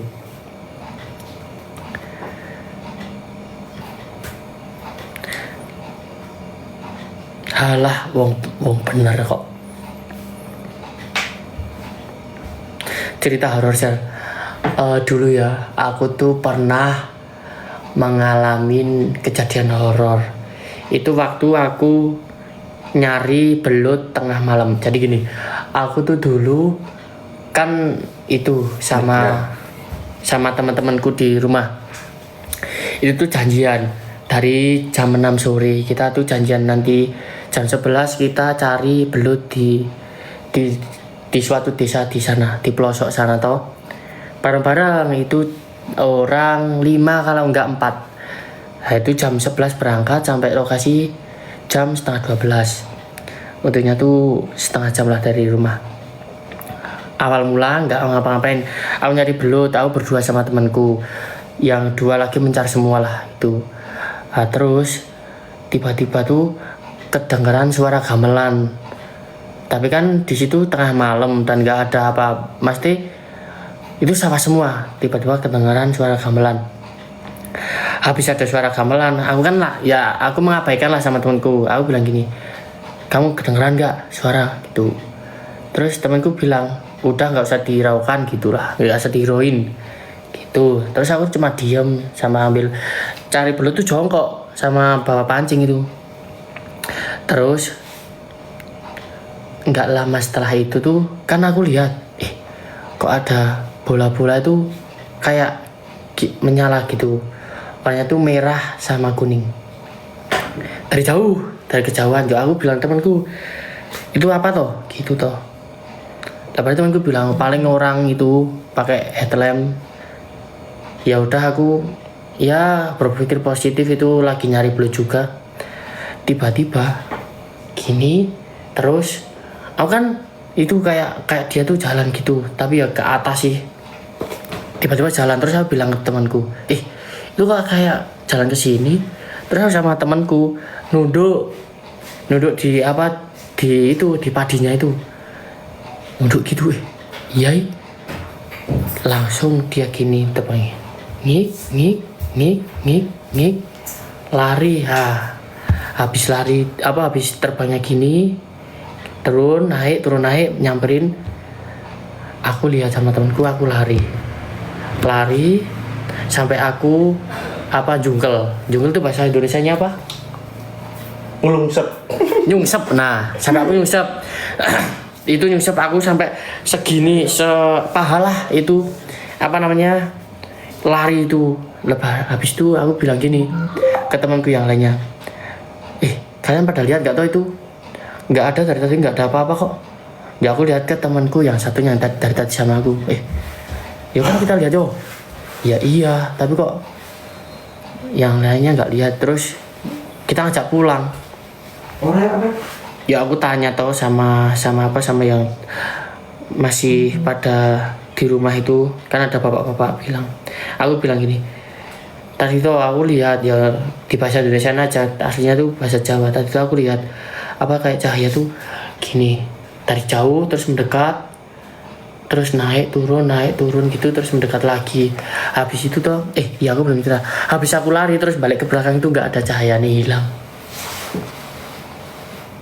Halah, wong bener kok. Cerita horor sel. Dulu ya, aku tuh pernah mengalami kejadian horor. Itu waktu aku nyari belut tengah malam. Jadi gini, aku tuh dulu kan itu sama teman-temanku di rumah. Itu tuh janjian dari jam 6 sore kita tuh janjian nanti jam 11 kita cari belut di suatu desa di sana, di pelosok sana toh. Bareng-bareng itu orang 5 kalau enggak 4. Nah, itu jam 11 berangkat sampai lokasi jam setengah 12. Untungnya tuh setengah jam lah dari rumah. Awal mula enggak ngapa-ngapain. Aku nyari belut, aku berdua sama temanku. Yang 2 lagi mencar semua lah itu. Nah, terus tiba-tiba tuh kedengaran suara gamelan. Tapi kan di situ tengah malam dan nggak ada apa, mesti itu sawah semua. Tiba-tiba kedengaran suara gamelan. Habis ada suara gamelan, aku kan lah, ya aku mengabaikan lah sama temanku. Aku bilang gini, kamu kedengeran nggak suara gitu? Terus temanku bilang, udah nggak usah diraukan gitulah, nggak usah diroin gitu. Terus aku cuma diem sama ambil cari belut tuh jongkok sama bawa pancing itu. Terus nggak lama setelah itu tuh kan aku lihat kok ada bola-bola itu kayak menyala gitu, warnanya tuh merah sama kuning. Dari kejauhan juga aku bilang temanku, itu apa toh gitu toh. Tapi temanku bilang paling orang itu pakai headlamp. Ya udah aku ya berpikir positif, itu lagi nyari belut juga. Tiba-tiba gini terus aku kan itu kayak dia tuh jalan gitu tapi ya ke atas sih. Tiba-tiba jalan terus aku bilang ke temanku, itu kok kayak jalan ke sini. Terus sama temanku nunduk di di padinya itu, nunduk gitu. Iya, langsung dia gini tepangnya, ngik lari. Habis lari habis terbangnya gini turun naik nyamperin. Aku lihat sama temanku, aku lari sampai aku jungkel itu bahasa Indonesianya apa? Nyungsep. Nyungsep. Nah, sampai aku nyungsep. Itu nyusup aku sampai segini, sepaha lah itu apa namanya lari itu. Habis itu aku bilang gini ke temanku yang lainnya, kalian pada lihat nggak tau itu? Nggak ada, dari tadi nggak ada apa-apa kok. Ya aku lihat ke temanku yang satunya dari tadi sama aku, ya kan kita lihat yo. Ya iya, tapi kok yang lainnya nggak lihat. Terus kita ngajak pulang. Orang apa? Ya aku tanya tau sama yang masih pada di rumah itu, kan ada bapak-bapak bilang. Aku bilang gini, tadi tuh aku lihat ya di bahasa Indonesia aja, aslinya tuh bahasa Jawa. Tadi tuh aku lihat apa kayak cahaya tuh gini dari jauh terus mendekat, terus naik turun gitu, terus mendekat lagi. Habis itu tuh ya aku belum cerita. Habis aku lari terus balik ke belakang itu nggak ada cahaya nih, hilang.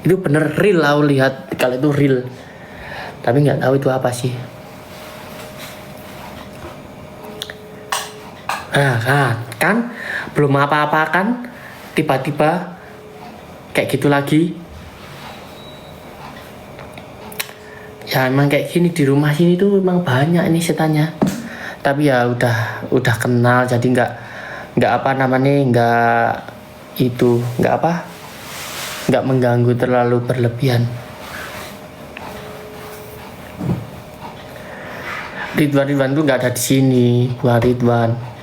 Itu bener real, aku lihat kalau itu real, tapi nggak tahu itu apa sih. Nah kan belum apa-apa kan tiba-tiba kayak gitu lagi. Ya emang kayak gini di rumah sini tuh emang banyak ini setannya. Tapi ya udah kenal, jadi nggak apa namanya, nggak mengganggu terlalu berlebihan. Ridwan tuh nggak ada di sini, bukan Ridwan.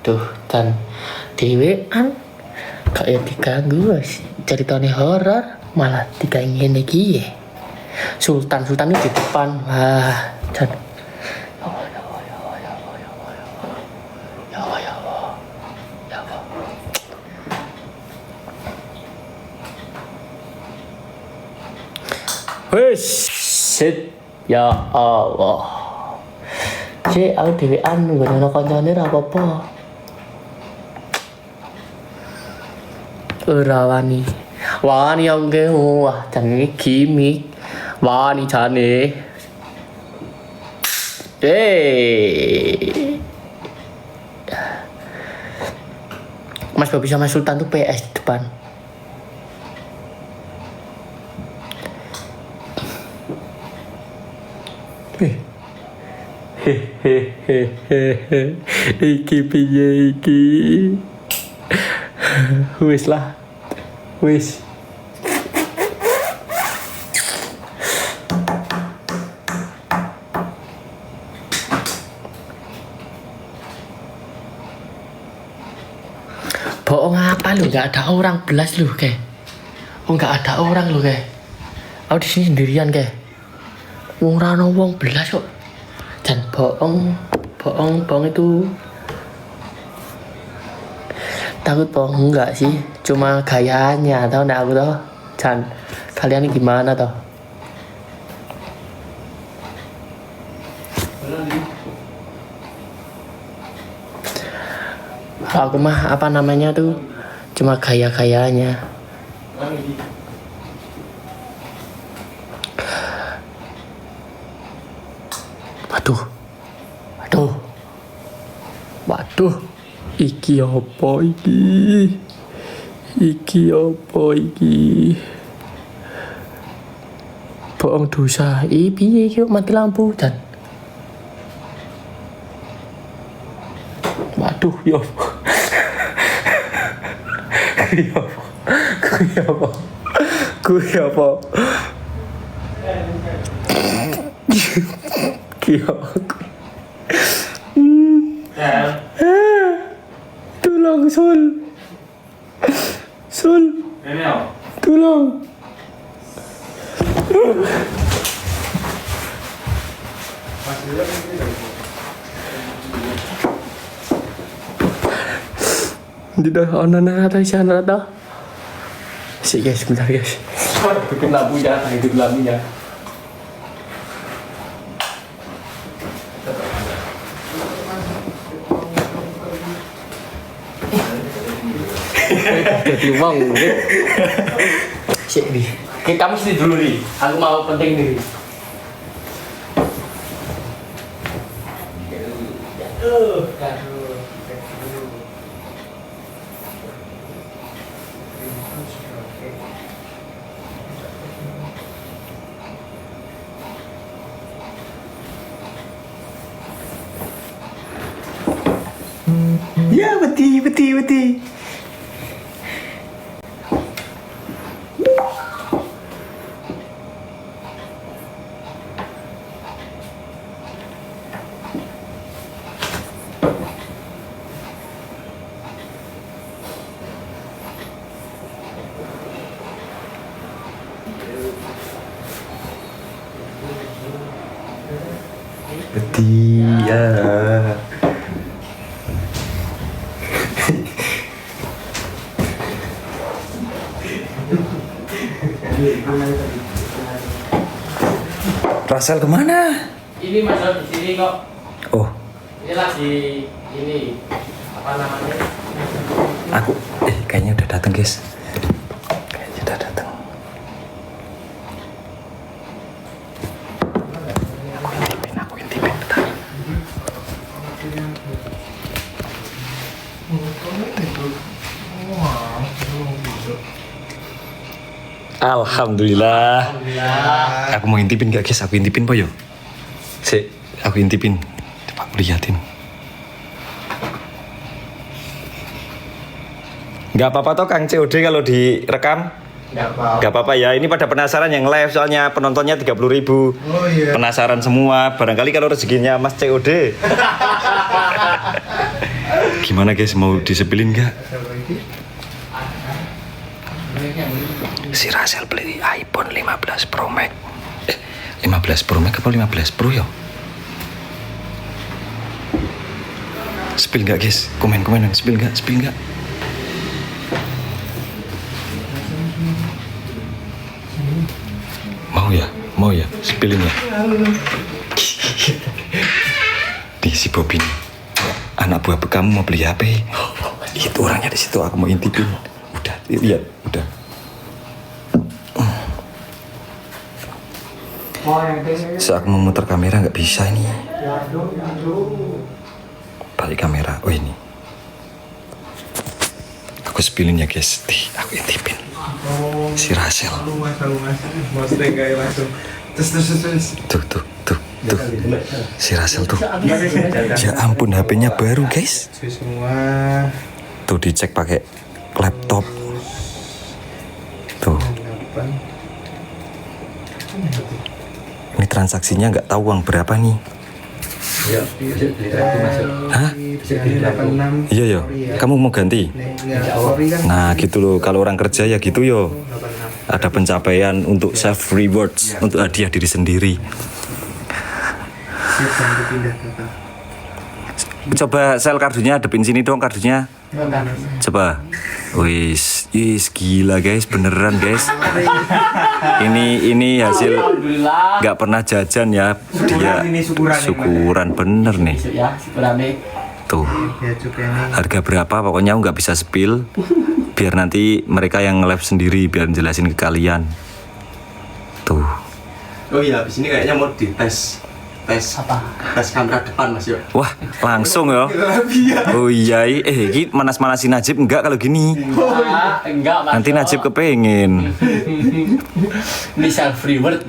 Tuh dan dewean kayak diganggu ceritanya horor malah digangguin lagi. Sultan itu di depan. Dan shit ya Allah. Cek aku dewean nggo ana kancane ra apa-apa. Ora wani aku ge wah jane gimik. Wani jane. Mas Bobi sama Sultan tuh PS di depan. Iki piye iki? Wis lah. Wis. Bohong apa lu? Gak ada orang belas lu kayak. Oh gak ada orang lu kayak. Aku di sini sendirian kayak. Wong rano wong belas kok. Dan bohong itu takut bohong enggak sih, cuma gayanya tau nggak aku tau. Jan kalian ini gimana toh? Aku mah apa namanya tuh cuma gaya-gayanya. Waduh, iki apa iki? Bohong dosa. Piye iki mati lampu dan. Waduh, ya apa? Tolong Sul. Tolong. Tidak ana atau sana atau. Sik guys, bentar guys. Hidupin lampunya. Jadi uang mungkin. Sik nih. Kamu sini dulu nih. Aku mau penting nih. Ya, beti. Beti ya. Rasel kemana? Ini masuk di sini kok. Oh, Ini lagi ini apa namanya? aku kayaknya udah datang guys. Kayaknya udah datang. Aku intipin bentar. Alhamdulillah. Aku mau intipin gak guys? Aku intipin po yo. Aku intipin. Coba aku liatin. Gak apa-apa toh Kang COD kalau direkam? Gak apa-apa ya. Ini pada penasaran yang live soalnya penontonnya 30.000. Oh iya. Penasaran semua. Barangkali kalau rezekinya Mas COD. Gimana guys? Mau disepilin gak? Si Rasel beli iPhone 15 Pro Max. 15 Pro Max apa 15 Pro ya? Spill gak guys? Komen spill gak? Mau ya, spillin ya. Nih si Bobby nih. Anak buah kamu mau beli HP. Itu orangnya di situ, aku mau intipin. Udah, lihat, udah. So, aku mau muter kamera nggak bisa ini. Balik kamera. Oh ini. Aku spillin ya guys. Aku intipin. Si Rasel. Tuh. Si Rasel tuh. Ya ampun, HP-nya baru guys. Tuh dicek pakai laptop. Tuh. Ini transaksinya nggak tahu uang berapa nih. Hah? Iya yo. Kamu mau ganti? Nah gitu loh. Kalau orang kerja ya gitu yo. Ada pencapaian untuk self rewards, untuk hadiah diri sendiri. Coba sel kartunya hadapin sini dong kartunya. Coba. Wis gila guys, beneran guys. Ini hasil nggak pernah jajan ya. Dia syukuran bener nih. Tuh. Harga berapa pokoknya nggak bisa spill. Biar nanti mereka yang live sendiri biar jelasin ke kalian. Tuh. Oh iya, habis ini kayaknya mau dites. Tes kamera depan Mas yo. Wah, langsung ya. Oh iya, ini manas-manasin Najib enggak kalau gini. Enggak, Mas. Nanti Najib kepengen. Ini self reward.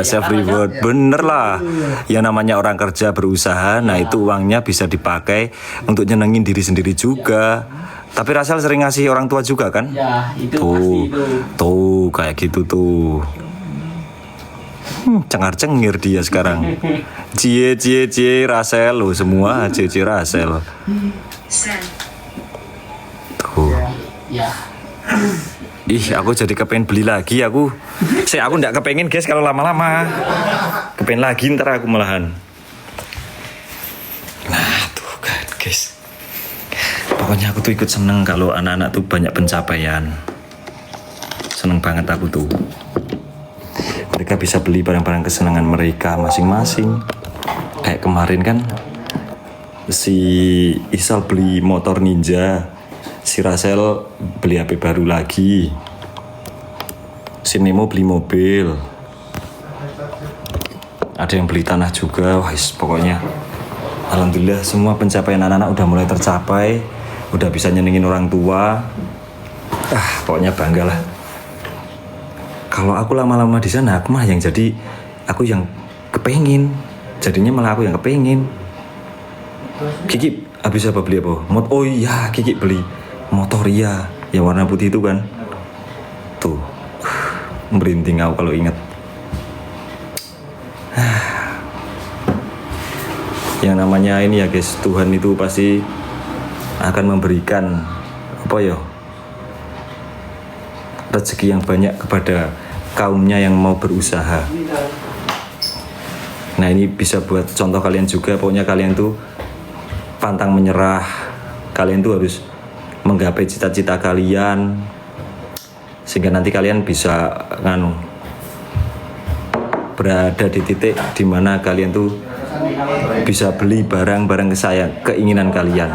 Self reward bener lah. Ya namanya orang kerja berusaha, nah itu uangnya bisa dipakai untuk nyenengin diri sendiri juga. Tapi Rasel sering ngasih orang tua juga kan? Ya, itu tuh, pasti itu. Tuh, kayak gitu tuh. Cengar-cengir dia sekarang. Cie Rasel lo semua cie Rasel. Tuh. Ya. Ih, aku jadi kepengen beli lagi aku. Aku nggak kepengen guys kalau lama-lama. Kepengen lagi ntar aku malahan. Nah tuh kan guys. Pokoknya aku tuh ikut seneng kalau anak-anak tuh banyak pencapaian. Seneng banget aku tuh. Mereka bisa beli barang-barang kesenangan mereka masing-masing. Kayak kemarin kan si Isal beli motor Ninja, si Rasel beli HP baru lagi, si Nemo beli mobil, ada yang beli tanah juga. Wah, pokoknya alhamdulillah semua pencapaian anak-anak udah mulai tercapai, udah bisa nyenengin orang tua. Pokoknya bangga lah. Kalau aku lama-lama di sana, aku malah yang jadi, aku yang kepengin. Jadinya malah aku yang kepengin. Kiki, Habis apa beli apa? Oh iya, Kiki beli motor Ria yang warna putih itu kan. Tuh, merinding aku kalau inget. Yang namanya ini ya guys, Tuhan itu pasti akan memberikan apa ya, rezeki yang banyak kepada kaumnya yang mau berusaha. Nah ini bisa buat contoh kalian juga. Pokoknya kalian tuh pantang menyerah. Kalian tuh harus menggapai cita-cita kalian, sehingga nanti kalian bisa berada di titik dimana kalian tuh bisa beli barang-barang keinginan kalian.